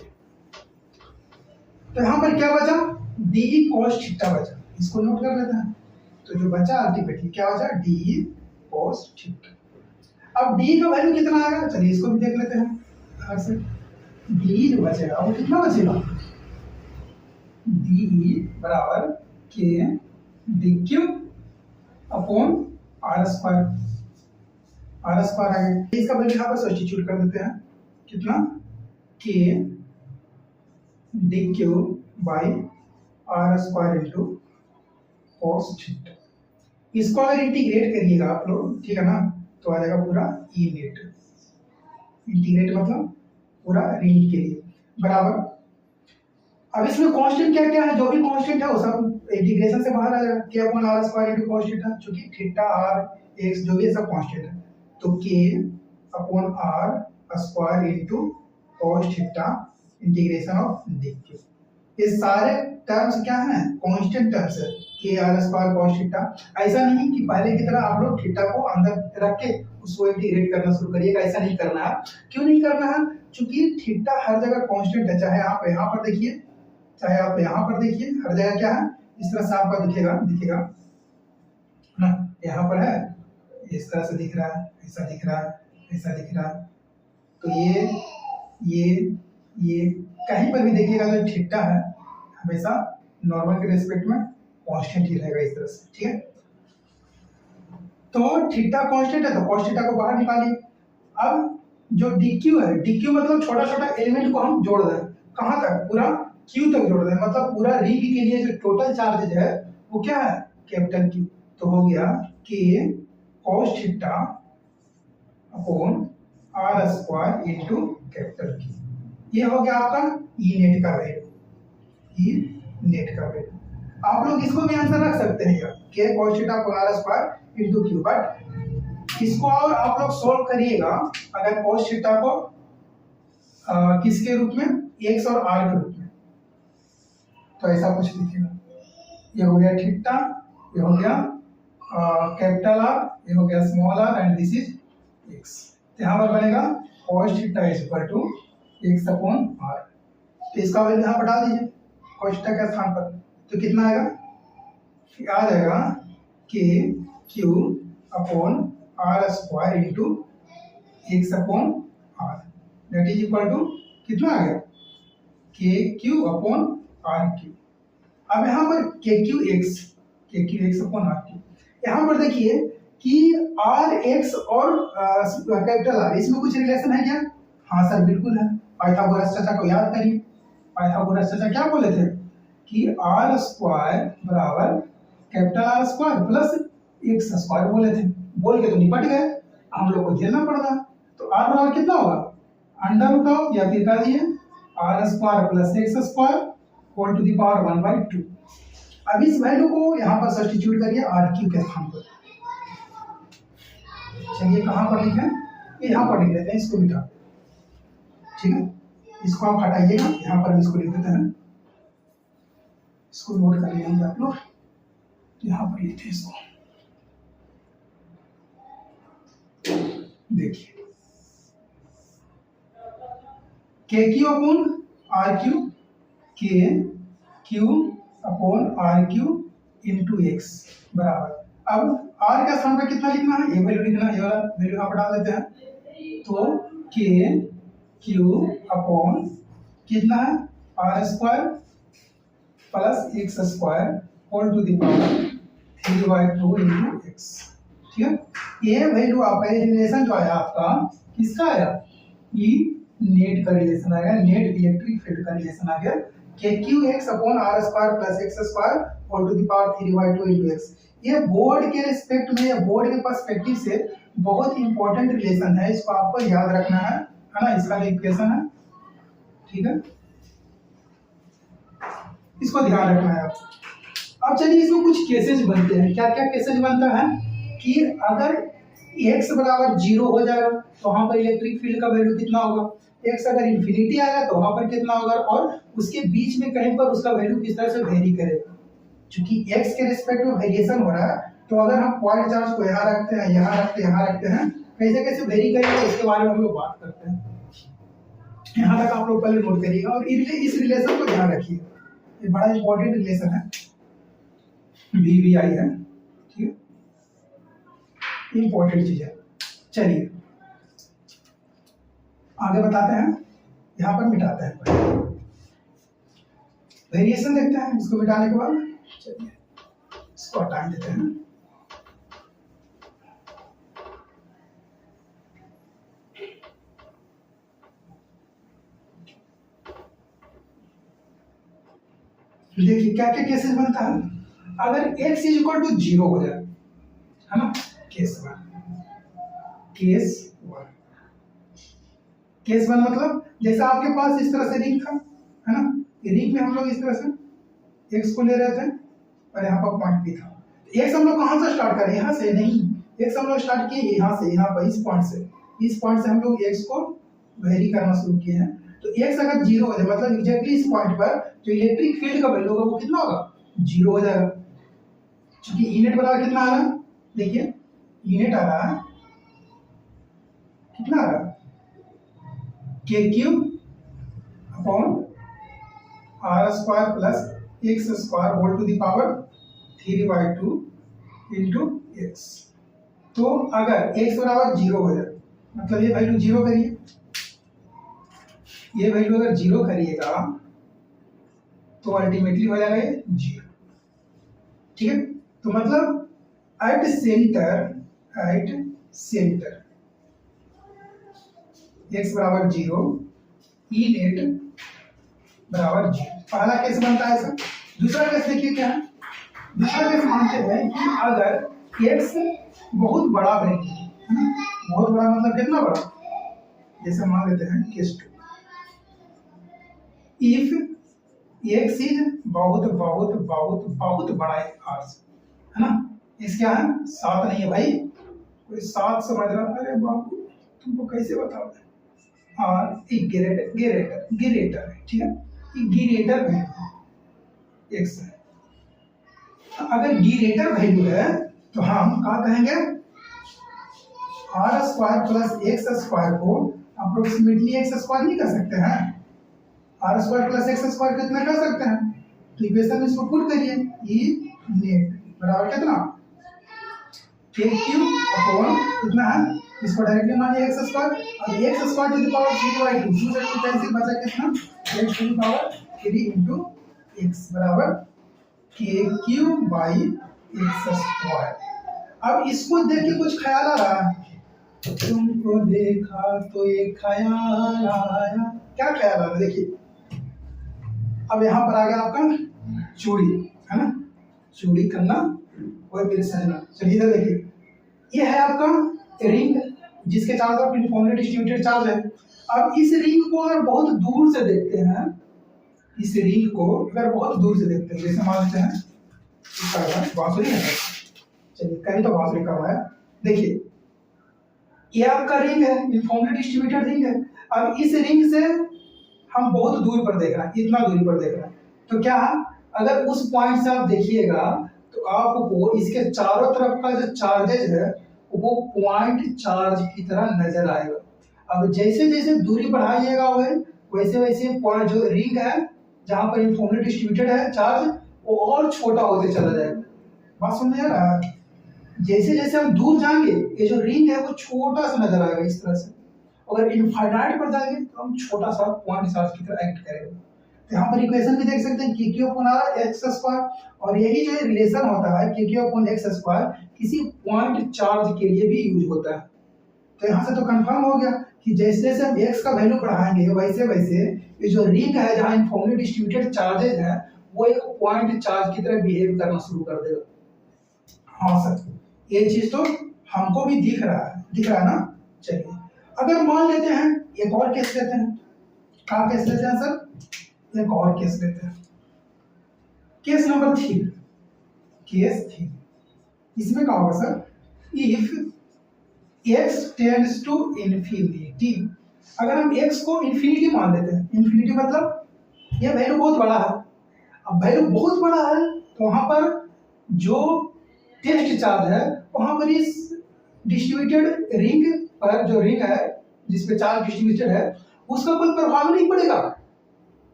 तो यहाँ पर क्या बचा, डी cos थीटा बचा, इसको नोट कर लेते हैं। तो जो बचा अल्टीमेटली क्या बचा, डी cos थीटा। अब डी का वैल्यू कितना आएगा, चलिए इसको भी देख लेते हैं। डी जो बचेगा वो कितना बचेगा, डी बराबर K d q upon r square, r square आ गया। इसका वैल्यू यहाँ पर सब्स्टिट्यूट कर देते हैं, कितना, k d q by r square into cos theta. इसको अगर इंटीग्रेट करिएगा आप लोग, ठीक है ना, तो आ जाएगा पूरा ई नेट, इंटीग्रेट मतलब पूरा रेंज के लिए बराबर। अब इसमें कांस्टेंट क्या क्या है, जो भी कांस्टेंट है वो सब इंटीग्रेशन से बाहर आ जाएगा, k upon r square into cos theta, क्योंकि थीटा आर एक्स जो भी है सब कांस्टेंट है, तो k upon r square into cos theta integration of dq। ये सारे टर्म्स क्या हैं, कांस्टेंट टर्म्स है, के आर स्क्वायर cos थीटा। ऐसा नहीं कि पहले की तरह आप लोग थीटा को अंदर रख के उसको इंटीग्रेट करना शुरू करिएगा, ऐसा नहीं करना है। क्यों नहीं करना है, क्योंकि थीटा हर जगह कांस्टेंट है, चाहे आप यहाँ पर देखिए चाहे आप यहाँ पर देखिए, हर जगह क्या है, इस तरह से आपका दिखेगा ना, यहाँ पर है इस तरह से दिख रहा है, ऐसा दिख रहा है, ऐसा दिख रहा है। तो ये कहीं पर भी देखिएगा जो थीटा है हमेशा नॉर्मल के रेस्पेक्ट में कांस्टेंट ही रहेगा, इस तरह से, ठीक है। तो थीटा कांस्टेंट है तो cos थीटा को बाहर निकालिए। अब जो dq है, dq मतलब छोटा छोटा एलिमेंट को हम जोड़ दें, कहाँ तक, पूरा q तक जोड़ दें, मतलब पूरा रिंग के लिए जो टोटल चार्जेज है वो क्या है, कैपिटल Q। तो हो गया k cos theta upon r square into capital Q। ये हो गया आपका ई नेट का वैल्यू, ई नेट का वैल्यू। आप लोग इसको भी आंसर रख सकते हैं यार, k cos theta upon r square into q, but इसको और आप लोग सोल्व करिएगा अगर cos थीटा को किसके रूप में, x और r के रूप में, तो ऐसा कुछ लिखिएगा, ये हो गया थीटा, ये हो गया कैपिटल R, ये हो गया small r and this is x। यहाँ पर बनेगा cos theta is equal to x upon r, तो इसका वैल्यू यहाँ पर डाल दीजिए cos थीटा के स्थान पर, तो कितना आएगा, आ जाएगा k q upon r square into x upon r, that is equal to कितना आ गया, k q upon r q। अब यहाँ पर k q x upon r q, यहाँ पर देखिए कि आर एक्स और कैपिटल आर इसमें कुछ रिलेशन है क्या? हाँ सर बिल्कुल है। पाइथागोरस चाचा को याद करिए, पाइथागोरस चाचा क्या बोले थे कि आर स्क्वायर बराबर capital R square plus x square बोले थे, बोल के तो निपट गए, हम लोग को झेलना पड़ रहा। तो आर बराबर कितना होगा, अंडर रूट ऑफ या फिर कह दिए r square plus x square whole to the power 1/2। अब इस वैल्यू को यहाँ पर सब्स्टिट्यूट करिए आर क्यू के स्थान पर। चलिए कहाँ पर लिखें, यहाँ पर लिख लेते हैं, इसको मिटा, ठीक है, इसको आप हटाइएगा, यहाँ पर इसको लिख देते हैं, इसको नोट कर लेंगे आप लोग, यहाँ पर लिखते हैं इसको, देखिए k q upon r q, k q upon r q into x बराबर, अब आर का स्थान पर कितना लिखना है, ये वैल्यू लिखना है, ये वाला वैल्यू यहाँ पर डाल देते हैं, तो के क्यू अपॉन कितना है r square plus x square whole to the power 3/2 into x, ठीक है। ये वैल्यू आपका रिलेशन जो आया आपका किसका आया, ई नेट का रिलेशन आया, नेट इलेक्ट्रिक फील्ड का रिलेशन आ गया, k q x upon r square plus x square whole to the power 3/2 into x. ये बोर्ड के रिस्पेक्ट में या बोर्ड के पर्सपेक्टिव से बहुत इंपॉर्टेंट रिलेशन है, इसको आपको याद रखना है ना, इसका जो इक्वेशन है, ठीक है, इसको ध्यान रखना है आपको। अब चलिए इसमें कुछ केसेस बनते हैं, क्या क्या केसेस बनता है कि अगर x बराबर 0 हो जाएगा तो वहां पर इलेक्ट्रिक फील्ड का वैल्यू कितना होगा, x अगर इंफिनिटी आएगा तो वहां पर कितना होगा, और उसके बीच में कहीं पर उसका वैल्यू किस तरह से वेरी करेगा। क्योंकि x के रिस्पेक्ट में वेरिएशन हो रहा है, तो अगर हम पॉइंट चार्ज को यहाँ रखते हैं, यहाँ रखते हैं, यहाँ रखते हैं, कैसे कैसे वेरी करेगा इसके बारे में हम लोग बात करते हैं। यहाँ तक आप लोग पहले नोट करिएगा और इस रिलेशन को ध्यान रखिएगा, ये बड़ा इंपॉर्टेंट रिलेशन है, VVI है, ठीक है, इंपॉर्टेंट चीज है। चलिए आगे बताते हैं, यहाँ पर मिटाते हैं, वेरिएशन देखते हैं, इसको मिटाने के बाद चलिए इसको हटा देते हैं। देखिए क्या क्या केसेस बनता है, अगर x इज इक्वल टू 0 हो जाए, है ना, केस वन, केस वन मतलब जैसा आपके पास इस तरह से रिंग था, है ना, रिंग में हम लोग इस तरह से x को ले रहे थे और यहाँ पर पॉइंट भी था, x हम लोग कहाँ से स्टार्ट करें, यहाँ से नहीं, x हम लोग स्टार्ट किए यहाँ से, यहाँ पर इस पॉइंट से हम लोग x को वेरी करना शुरू किए हैं। तो x अगर 0 हो जाए मतलब एग्जैक्टली इस पॉइंट पर जो इलेक्ट्रिक फील्ड का वैल्यू होगा वो कितना होगा, 0 हो जाएगा। क्योंकि ई नेट बराबर कितना आ रहा है, देखिए ई नेट आ रहा है, कितना आ रहा है, k q upon r square plus x square whole to the power 3/2 into x. तो अगर x बराबर 0 हो जाए मतलब ये वैल्यू 0 करिए, ये वैल्यू अगर 0 करिएगा तो अल्टीमेटली हो जाएगा ये 0, ठीक है। तो मतलब एट सेंटर x बराबर 0, ई नेट बराबर 0, पहला केस बनता है ऐसा। दूसरा केस देखिए क्या है, दूसरा केस मानते हैं कि अगर x बहुत बड़ा वैल्यू है, बहुत बड़ा मतलब कितना बड़ा, जैसे मान लेते हैं केस 2, इफ एक्स इज बहुत बहुत बहुत बहुत बड़ा है आर से, है ना। इस क्या है, 7 नहीं है भाई, कोई 7 समझ रहा, अरे बाबू तुमको कैसे बताओ, आर ग्रेटर ग्रेटर ग्रेटर है, ठीक है, ग्रेटर वैल्यू एक्स है। अगर ग्रेटर वैल्यू है तो हम क्या कहेंगे, r square plus x square को अप्रोक्सीमेटली एक्स स्क्वायर नहीं कर सकते हैं, r square plus x square कितना कर सकते हैं, तो इक्वेशन में इसको पुट करिए, ई नेट बराबर कितना, के क्यूब अपॉन कितना है, इसको डायरेक्टली मानिए एक्स स्क्वायर, अब x square to the power 3/2 2 से 2 कैंसिल बचा कितना, x to the power 3 into x बराबर k cube by x square. अब इसको देख के कुछ ख्याल आ रहा है, तुमको देखा तो एक ख्याल आया, क्या ख्याल आ रहा है देखिए, अब यहाँ पर आ गया आपका चूड़ी, है ना, चूड़ी करना और मेरे सजना, चलिए इधर देखिए, ये है आपका रिंग जिसके चारों तरफ यूनिफॉर्मली डिस्ट्रीब्यूटेड चार्ज है। अब इस रिंग को अगर बहुत दूर से देखते हैं, इस रिंग को अगर बहुत दूर से देखते हैं, जैसे मान लेते हैं बांसुरी है, चलिए कहीं तो बांसुरी का है, देखिए ये आपका रिंग है, यूनिफॉर्मली डिस्ट्रीब्यूटेड रिंग है। अब इस रिंग से हम बहुत दूर पर देख रहे हैं, इतना दूरी पर देख रहे हैं, तो क्या अगर उस पॉइंट से आप देखिएगा तो आपको इसके चारों तरफ का जो चार्जेज है वो पॉइंट चार्ज की तरह नजर आएगा। अब जैसे जैसे दूरी बढ़ाइएगा वैसे वैसे पॉइंट जो रिंग है जहां पर यूनिफॉर्मली डिस्ट्रीब्यूटेड है चार्ज, वो और छोटा होते चला जाएगा। बात समझ आ रहा है, जैसे जैसे हम दूर जाएंगे ये जो रिंग है वो छोटा सा नजर आएगा इस तरह से, अगर इनफाइनाइट पर जाएंगे तो हम छोटा सा पॉइंट चार्ज की तरह एक्ट करेगा। तो यहाँ पर इक्वेशन भी देख सकते हैं, के अपॉन आर एक्स स्क्वायर, और यही जो रिलेशन होता है के अपॉन एक्स स्क्वायर किसी पॉइंट चार्ज के लिए भी यूज होता है। तो यहाँ से तो कंफर्म हो गया कि जैसे जैसे हम एक्स का वैल्यू बढ़ाएंगे वैसे वैसे ये जो रिंग है जहाँ यूनिफॉर्मली डिस्ट्रीब्यूटेड चार्जेज है वो एक पॉइंट चार्ज की तरह बिहेव करना शुरू कर देगा। हाँ सर, ये चीज तो हमको भी दिख रहा है ना। चलिए अगर मान लेते हैं एक और केस लेते हैं, क्या केस लेते हैं सर, एक और केस लेते हैं, केस नंबर 3, केस 3, इसमें क्या होगा sir, if x tends to infinity, अगर हम x को इन्फिनिटी मान लेते हैं, इन्फिनिटी मतलब ये वैल्यू बहुत बड़ा है, अब वैल्यू बहुत बड़ा है तो वहां पर जो टेस्ट चार्ज है वहां पर इस डिस्ट्रीब्यूटेड रिंग पर, जो रिंग है जिसपे चार्ज डिस्ट्रीब्यूटेड है उसका कोई प्रभाव नहीं पड़ेगा।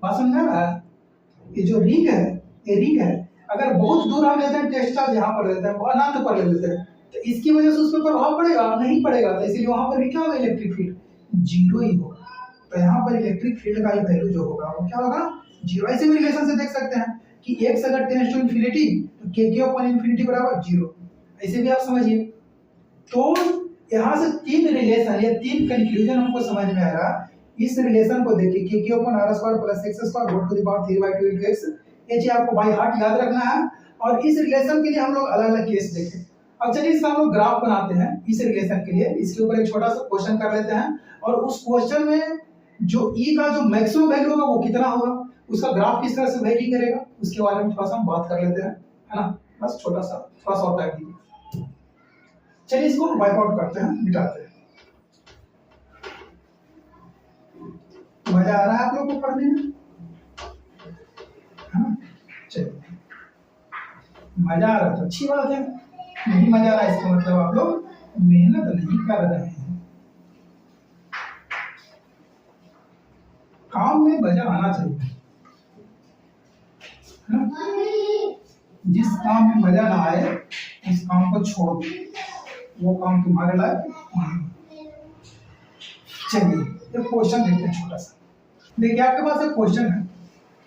बात समझा रहा है, ये जो रिंग है ये रिंग है, अगर बहुत दूर हम लेते हैं टेस्ट चार्ज यहाँ पर लेते हैं अनंत पर ले लेते हैं तो इसकी वजह से उस पर प्रभाव पड़ेगा नहीं पड़ेगा, तो इसलिए वहां पर भी क्या होगा, इलेक्ट्रिक फील्ड जीरो ही होगा। तो यहाँ पर इलेक्ट्रिक फील्ड का वैल्यू जो होगा वो क्या होगा, जीरो। ऐसे भी रिलेशन से देख सकते हैं कि x अगर टेंड्स टू इन्फिनिटी तो k अपॉन इन्फिनिटी बराबर 0, ऐसे भी आप समझिए। तो यहाँ से 3 रिलेशन या 3 कंक्लूजन हमको समझ में आ रहा। इस रिलेशन को देखिए k upon r square plus x square whole to the power 3/2 into x, ये चीज आपको बाय हार्ट याद रखना है। और इस रिलेशन के लिए हम लोग अलग अलग केस देखें। अब चलिए इसका हम लोग ग्राफ बनाते हैं इस रिलेशन के लिए, इसके ऊपर एक छोटा सा क्वेश्चन कर लेते हैं और उस क्वेश्चन में जो e का जो मैक्सिमम वैल्यू होगा वो कितना होगा, उसका ग्राफ किस तरह से वेरी करेगा उसके बारे में थोड़ा सा हम बात कर लेते हैं, है ना। बस छोटा सा थोड़ा सा और टाइम दीजिए। चलिए इसको वाइप आउट करते हैं, मिटाते हैं। मजा आ रहा है आप लोगों को पढ़ने में, है ना। चलिए मजा आ रहा है तो अच्छी बात है, नहीं मजा आ रहा है इसका मतलब आप लोग मेहनत नहीं कर रहे हैं। काम में मजा आना चाहिए, है ना? जिस काम में मजा ना आए उस काम को छोड़ दो, वो काम तुम्हारे लायक नहीं। चलिए एक क्वेश्चन देखते हैं छोटा सा। देखिए आपके पास एक क्वेश्चन है,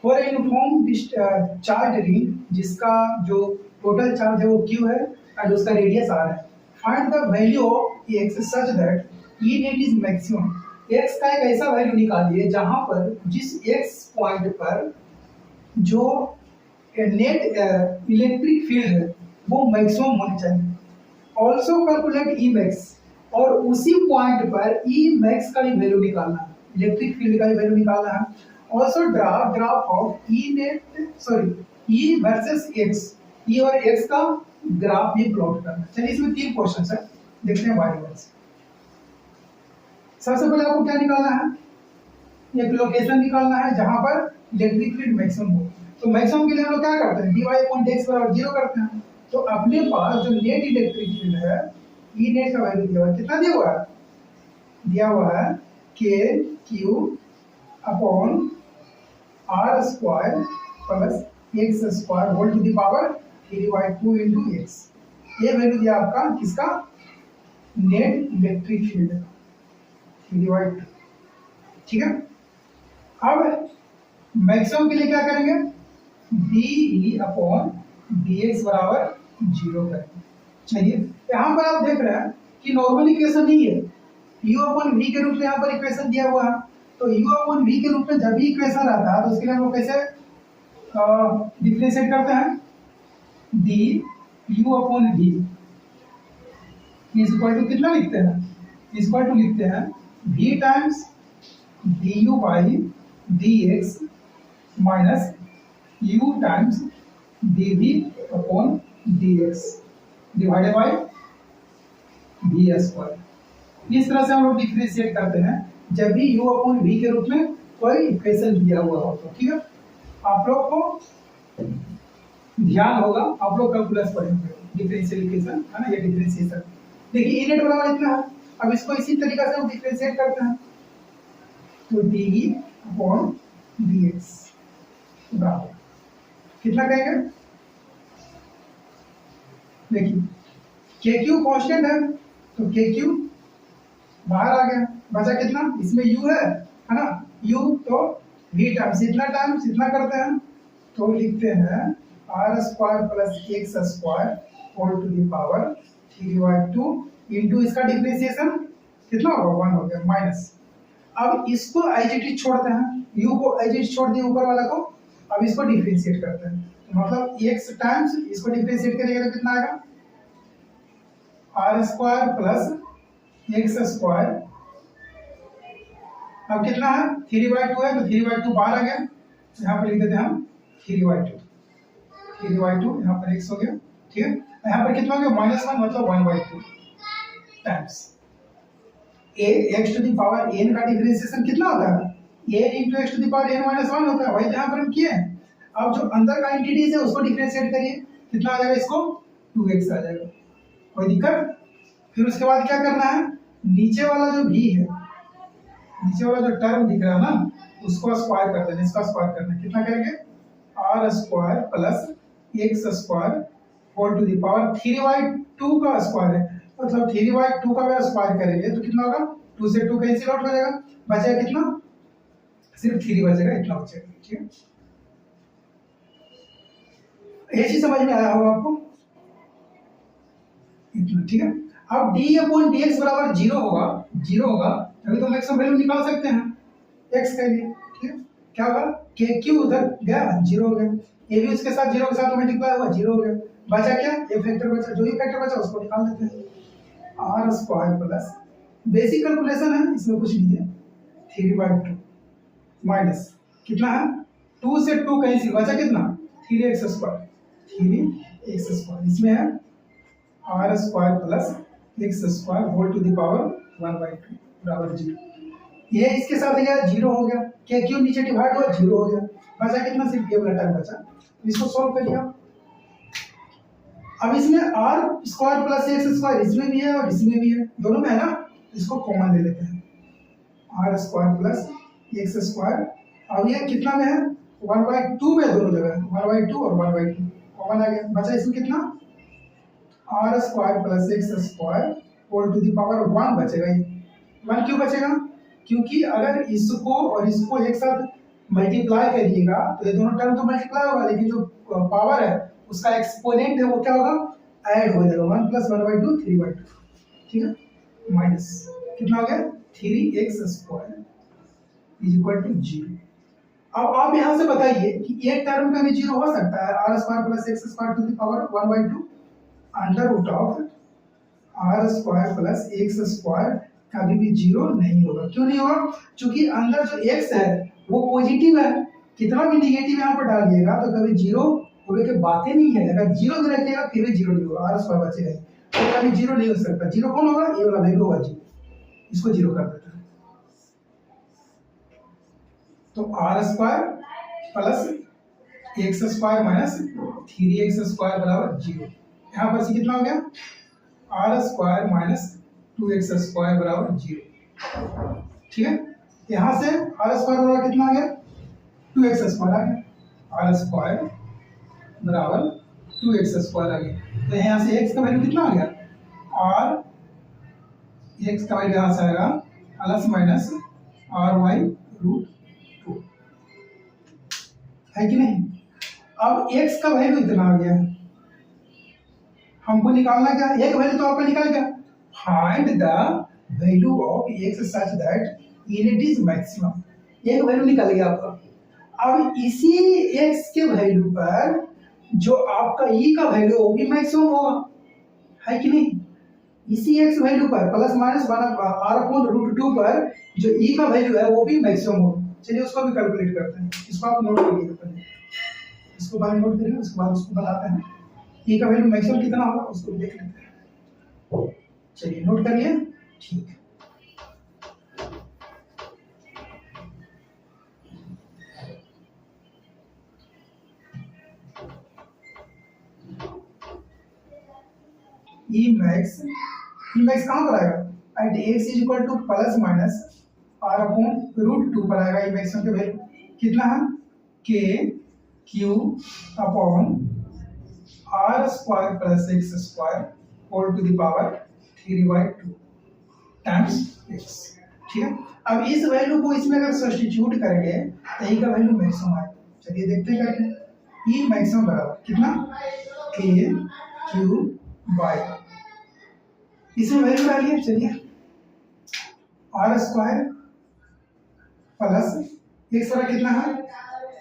for a uniform charge ring जिसका जो टोटल चार्ज है वो q है एंड उसका रेडियस r है, find the value of x such that e net is maximum. x का एक ऐसा वैल्यू निकालिए जहां पर जिस x पॉइंट पर जो नेट इलेक्ट्रिक फील्ड है वो मैक्सिमम होनी चाहिए। ऑल्सो कैलकुलेट ई मैक्स, और उसी पॉइंट पर ई मैक्स का भी वैल्यू निकालना है, इलेक्ट्रिक फील्ड का भी वैल्यू निकालना है। Also draw graph of E net sorry E versus X, E और एक्स का ग्राफ भी प्लॉट करना। चलिए इसमें 3 क्वेश्चन है, देखते हैं बारी बारी से। सबसे पहले आपको क्या निकालना है, एक लोकेशन निकालना है जहां पर इलेक्ट्रिक फील्ड मैक्सिमम हो। तो मैक्सिमम के लिए हम लोग क्या करते हैं, dy अपॉन dx बराबर 0 करते हैं। तो अपने पास जो नेट इलेक्ट्रिक फील्ड है, ई नेट का वैल्यू दिया हुआ है, कितना दिया हुआ है, दिया हुआ है k q upon r square plus x square whole to the power 3/2 into x। ये वैल्यू दिया आपका किसका, नेट इलेक्ट्रिक फील्ड का 3/2, ठीक है। अब मैक्सिमम के लिए क्या करेंगे, dE अपॉन dx बराबर 0 करेंगे। चलिए यहाँ पर आप देख रहे हैं कि नॉर्मल इक्वेशन नहीं है, u अपॉन v के रूप में यहाँ पर इक्वेशन दिया हुआ है। तो u अपॉन v के रूप में जब भी इक्वेशन आता है तो उसके लिए हम लोग कैसे डिफरेंशिएट करते हैं, du upon v is equal to कितना लिखते हैं, इज इक्वल टू लिखते हैं v times du by dx minus u times dv upon dx divided by v square. इस तरह से हम लोग डिफरेंशिएट करते हैं जब भी u अपॉन v के रूप में कोई इक्वेशन दिया हुआ हो तो, ठीक है। आप लोग को ध्यान होगा, आप लोग कैलकुलस पढ़ेंगे डिफरेंशियल इक्वेशन है ना, ये डिफरेंशिएशन। देखिए इनेट बराबर इतना है, अब इसको इसी तरीके से हम डिफरेंशिएट करते हैं। तो dE अपॉन dx बराबर कितना कहेंगे, देखिए KQ कांस्टेंट है तो KQ बाहर आ गया, बचा कितना, इसमें U है ना, U तो V टाइम्स इतना करते हैं तो लिखते हैं r square plus x square whole to the power 3/2 into इसका डिफरेंशिएशन कितना होगा, 1 हो गया माइनस। अब इसको एज इट इज छोड़ते हैं, U को एज इट इज छोड़ दिए ऊपर वाला को, अब इसको डिफरेंशिएट करते हैं। तो मतलब x टाइम्स इसको डिफरेंशिएट करेंगे तो कितना आएगा, r square plus x square, अब कितना है 3/2 है तो 3/2 बाहर आ गया, यहाँ पर लिख देते हैं हम 3/2 यहाँ पर x हो गया, ठीक है। यहाँ पर कितना हो गया -1 मतलब 1/2 times a x to the power n का डिफरेंशिएशन कितना होता है, a into x to the power n - 1 होता है, वही यहाँ पर हम किए हैं। अब जो अंदर का एंटिटीज है उसको डिफरेंशिएट करिए, कितना आ जाएगा, इसको 2x आ जाएगा, कोई दिक्कत। फिर उसके बाद क्या करना है, नीचे वाला जो v है, नीचे वाला जो टर्म दिख रहा है ना, उसको स्क्वायर कर देना, इसका स्क्वायर करना है, कितना करेंगे, r square plus x square whole to the power 3/2 का स्क्वायर है, मतलब 3/2 का अगर स्क्वायर करेंगे तो कितना होगा, 2 से 2 कैंसिल आउट हो जाएगा, बचेगा कितना, सिर्फ 3 बचेगा, इतना बचेगा, ठीक है। ये चीज समझ में आया होगा आपको, इतना, ठीक है। अब d अपॉन dx बराबर 0 होगा, 0 होगा तभी तो मैक्सिमम वैल्यू निकाल सकते हैं x के लिए, ठीक है। क्या होगा, kq उधर गया 0 हो गया, ये भी उसके साथ 0 के साथ मल्टीप्लाई हुआ 0 हो गया, बचा क्या, ये फैक्टर बचा, जो भी फैक्टर बचा उसको निकाल देते हैं। r square plus basic calculation है, इसमें कुछ नहीं है, 3/2 माइनस कितना है, 2 से 2 कैंसिल, बचा कितना, 3x स्क्वायर, 3x स्क्वायर, इसमें है r square plus x square whole to the power 1/2 बराबर 0। ये इसके साथ गया 0 हो गया, क्या क्यों नीचे डिवाइड हुआ 0 हो गया, बचा कितना, सिर्फ ये वाला टर्म बचा, इसको सॉल्व कर लिया। अब इसमें r square plus x square इसमें भी है और इसमें भी है, दोनों में है ना, इसको कॉमन ले लेते हैं, r square plus x square, अब ये कितना में है, 1/2 में, दोनों जगह 1/2 और 1/2 कॉमन आ गया, बचा इसमें कितना, r square plus x square whole to the power 1 बचेगा। ये 1 क्यों बचेगा, क्योंकि अगर इसको और इसको एक साथ मल्टीप्लाई करिएगा तो ये दोनों टर्म तो मल्टीप्लाई होगा, लेकिन जो पावर है उसका एक्सपोनेंट है वो क्या होगा, ऐड हो जाएगा, 1 + 1/2 3/2, ठीक है, माइनस कितना हो गया, 3x square is equal to 0। अब आप यहाँ से बताइए कि एक टर्म का भी 0 हो सकता है, r square plus x square to the power 1/2 under root of r square plus x square कभी भी जीरो नहीं होगा। क्यों नहीं होगा? क्योंकि अंदर जो एक्स है वो पॉजिटिव है, कितना भी निगेटिव यहाँ पर डालिएगा तो कभी जीरो होने की बातें नहीं है। अगर जीरो भी रखिएगा फिर भी जीरो नहीं होगा, आर स्क्वायर बचेगा, तो कभी जीरो नहीं हो सकता। जीरो कौन होगा? ये वाला वैल्यू होगा जीरो, इसको जीरो कर देते हैं। तो r square plus x square minus 3x square बराबर जीरो। यहाँ पर से कितना हो गया? R square minus 2x square बराबर जीरो। ठीक है, यहाँ से आर स्क्वायर बराबर कितना आ गया? 2x स्क्वायर आ गया। आर स्क्वायर बराबर 2x स्क्वायर आ गया। तो यहाँ से x का वैल्यू कितना आ गया? आर x का वैल्यू यहाँ से आएगा plus minus r by root 2, है कि नहीं? अब x का वैल्यू इतना आ गया, हमको निकालना क्या? एक वैल्यू तो आपका निकाल गया। Find the value of x such that it is maximum. एक वैल्यू निकल गया आपका। अब इसी x के वैल्यू पर जो आपका e का वैल्यू वो भी मैक्सिमम होगा, है कि नहीं? इसी x वैल्यू पर plus minus r upon root 2 पर जो e का वैल्यू है वो भी मैक्सिमम होगा। चलिए उसको भी कैलकुलेट करते हैं। इसको आप नोट करिए पहले, इसको बाद नोट करिए, उसके बाद उसको बताते हैं e का वैल्यू मैक्सिमम कितना होगा, उसको देख लेते हैं। चलिए नोट करिए। ठीक है, ई मैक्स कहाँ पर आएगा? At x is equal to plus minus r upon root 2 पर आएगा। ई मैक्सिमम के वैल्यू कितना है? K q upon r square plus x square whole to the power 3/2 times x. ठीक है, अब इस वैल्यू को इसमें अगर सब्स्टिट्यूट करेंगे तो ई का वैल्यू मैक्सिमम आएगा। चलिए देखते हैं करके। ई मैक्सिमम बराबर कितना? के क्यू बाई, इसमें वैल्यू डालिए। चलिए आर स्क्वायर प्लस एक्स वाला कितना है?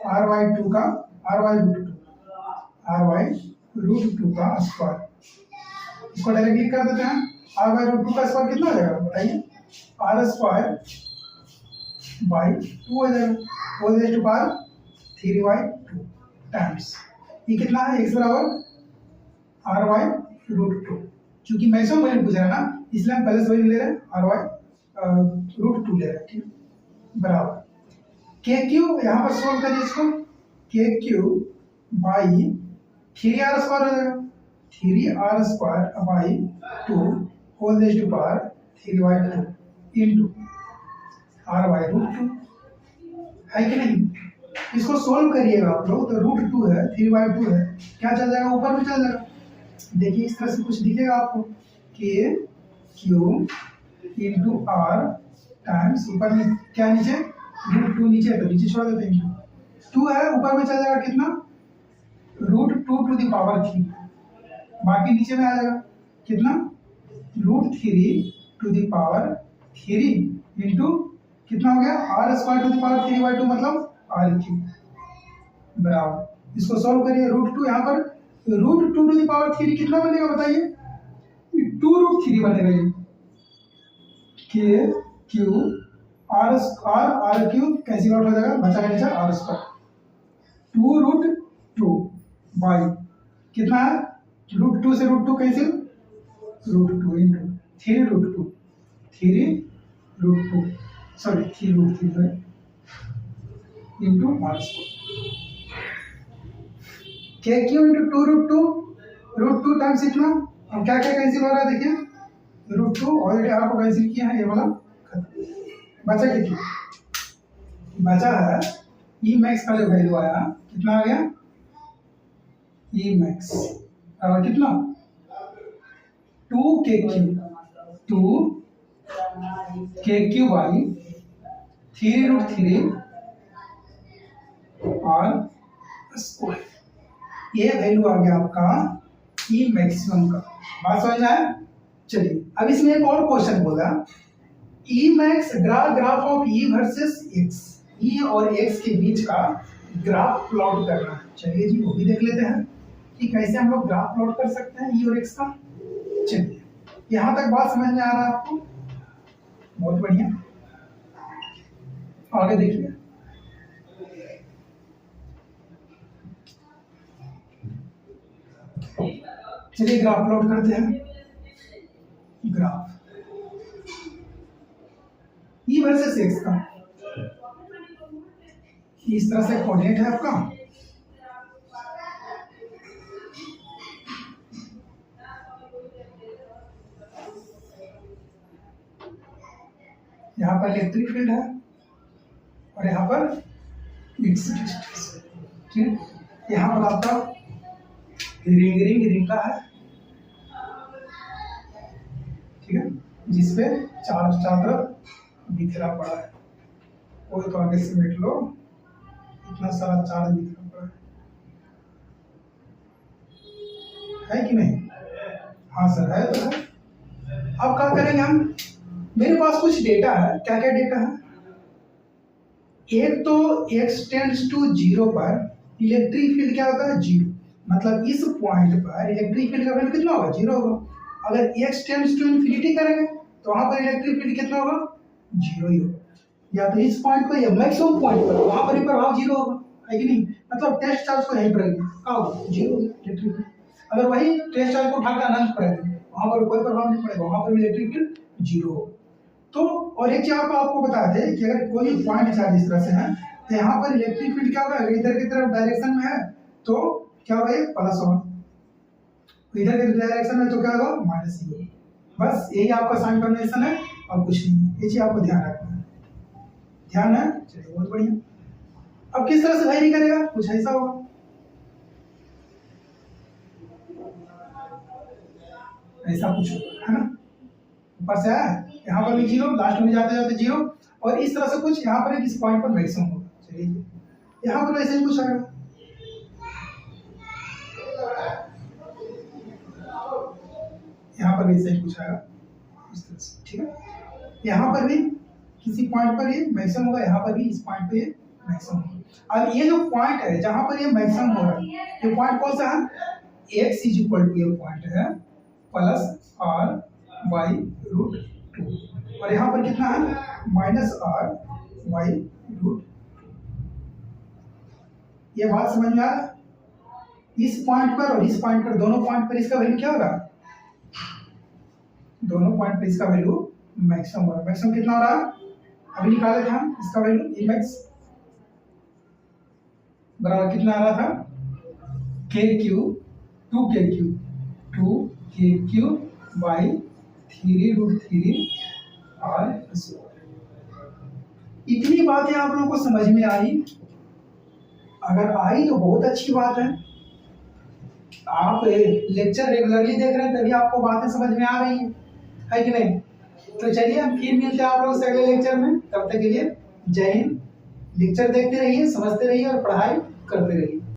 आर वाई टू का आर वाई रूट टू का स्क्वायर, इसको डायरेक्टली कर देते हैं। आर वाई रूट 2 का स्क्वायर कितना हो जाएगा बताइए? आर स्क्वायर बाई 2 हो जाएगा, whole raise to power 3/2 times ये कितना है? एक्स बराबर आर वाई रूट 2। क्योंकि मैक्सिमम वैल्यू पूछा है ना, इसलिए हम पहले से वैल्यू ले रहे हैं, आर वाई रूट 2 ले रहे हैं। ठीक, बराबर के क्यू, यहाँ पर सोल्व करिए इसको। के क्यू बाई 3r स्क्वायर हो जाएगा, 3r square by 2 whole raise to power 3/2 into r by root 2, है कि नहीं? इसको सोल्व करिएगा आप लोग तो रूट 2 है, 3/2 है, क्या चल जाएगा? ऊपर में चल जाएगा। देखिए इस तरह से कुछ दिखेगा आपको, के क्यू इंटू आर टाइम्स ऊपर में क्या नीचे रूट 2 नीचे है तो नीचे छोड़ देते हैं, 2 है ऊपर में चल जाएगा कितना? रूट 2 टू द पावर 3, बाकी नीचे में आ जाएगा कितना? Root 3 to the power 3 into कितना हो गया? R square to the power 3/2 मतलब आर क्यूब बराबर। इसको सॉल्व करिए। रूट 2 यहाँ पर रूट 2 टू द पावर 3 कितना बनेगा बताइए? 2√3 बनेगा। ये के Q R cube cancel out हो जाएगा, बचा नीचे आर स्क्वायर 2√2 बाई कितना है? रूट 2 से root 2 cancel, root 2 into 3√2 into r square. K q into 2√2 root 2 times इतना, अब क्या क्या कैंसिल हो रहा है देखिए, रूट 2 ऑलरेडी आपको कैंसिल किया है, ये वाला बचा कितना? बचा है ई मैक्स का जो वैल्यू आया कितना आ गया? ई मैक्स और कितना? 2 के क्यू बाई 3√3 और स्क्वायर, ये वैल्यू आ गया आपका ई मैक्सिमम का। बात समझ में आया? चलिए अब इसमें एक और क्वेश्चन बोला, E max graph of E versus X, E और एक्स के बीच का ग्राफ प्लॉट करना है। चलिए जी वो भी देख लेते हैं कि कैसे हम लोग ग्राफ प्लॉट कर सकते हैं ई और एक्स का। चलिए यहाँ तक बात समझ में आ रहा है आपको? बहुत बढ़िया। आगे देखिए, चलिए ग्राफ प्लॉट करते हैं। ग्राफ ई वर्सेस एक्स का इस तरह से कोऑर्डिनेट है आपका, यहाँ पर इलेक्ट्रिक फील्ड है और यहाँ पर एक्स डिस्टेंस, ठीक। यहाँ पर आपका रिंग का है, ठीक है, जिसपे चार्ज चादर बिखरा पड़ा है। वो तो आगे से देख लो, इतना सारा चार्ज बिखरा पड़ा है कि नहीं? हाँ सर, है तो है। अब क्या करेंगे हम, मेरे पास कुछ डेटा है। क्या क्या डेटा है? एक तो x टेंड्स टू 0 पर इलेक्ट्रिक फील्ड क्या होता है? 0। मतलब इस पॉइंट पर इलेक्ट्रिक फील्ड का वैल्यू कितना होगा? 0 होगा। अगर x टेंड्स टू इन्फिनिटी करेंगे तो वहां पर इलेक्ट्रिक फील्ड कितना होगा? 0 ही होगा। या तो इस पॉइंट पर या मैक्सिमम पॉइंट पर, वहां पर ही प्रभाव 0 होगा, है कि नहीं? मतलब टेस्ट चार्ज को यहीं पर क्या होगा? 0 होगा इलेक्ट्रिक फील्ड। अगर वही टेस्ट चार्ज को उठाकर अनंत पर रखेंगे, वहां पर कोई प्रभाव नहीं पड़ेगा, वहां पर इलेक्ट्रिक फील्ड 0 होगा। तो और एक चीज आपको बता दें कि अगर कोई पॉइंट चार्ज इस तरह से है तो यहाँ पर इलेक्ट्रिक फील्ड क्या होगा? इधर की तरफ डायरेक्शन में है तो क्या होगा? ये प्लस होगा, इधर के डायरेक्शन में तो क्या होगा? माइनस ही होगा। बस यही आपका साइन कन्वेंशन है और कुछ नहीं। ये चीज आपको ध्यान रखना है। ध्यान है? चलिए, बहुत बढ़िया। अब किस तरह से वेरी करेगा? कुछ ऐसा होगा, ऐसा कुछ होगा, है ना? ऊपर से आया, यहाँ पर भी 0, लास्ट में जाते जाते 0, और इस तरह से कुछ यहाँ पर इस पॉइंट पर मैक्सिमम होगा। चलिए, यहाँ पर वैसे ही कुछ आएगा, यहाँ पर वैसे ही कुछ आएगा इस तरह से, ठीक है। यहाँ पर भी किसी पॉइंट पर ये मैक्सिमम होगा, यहाँ पर भी इस पॉइंट पर ये मैक्सिमम होगा। अब ये जो पॉइंट है जहाँ पर ये मैक्सिमम हो रहा है, ये पॉइंट कौन सा है? x इज इक्वल टू ये पॉइंट है प्लस r बाई रूट 2, और यहाँ पर कितना है? Minus r by root. ये बात समझ में आ रहा है? इस पॉइंट पर और इस पॉइंट पर, दोनों पॉइंट पर इसका वैल्यू क्या होगा? दोनों पॉइंट पर इसका वैल्यू मैक्सिमम हो रहा है। मैक्सिमम कितना हो रहा है? अभी निकाले थे हम इसका वैल्यू, ई मैक्स बराबर कितना आ रहा था? Two by 3 root 3 r। इतनी बातें आप लोगों को समझ में आई? अगर आई तो बहुत अच्छी बात है। आप लेक्चर रेगुलरली देख रहे हैं तभी आपको बातें समझ में आ रही है कि नहीं? तो चलिए, हम फिर मिलते हैं आप लोगों से अगले लेक्चर में। तब तक के लिए जय हिंद। लेक्चर देखते रहिए, समझते रहिए और पढ़ाई करते रहिए।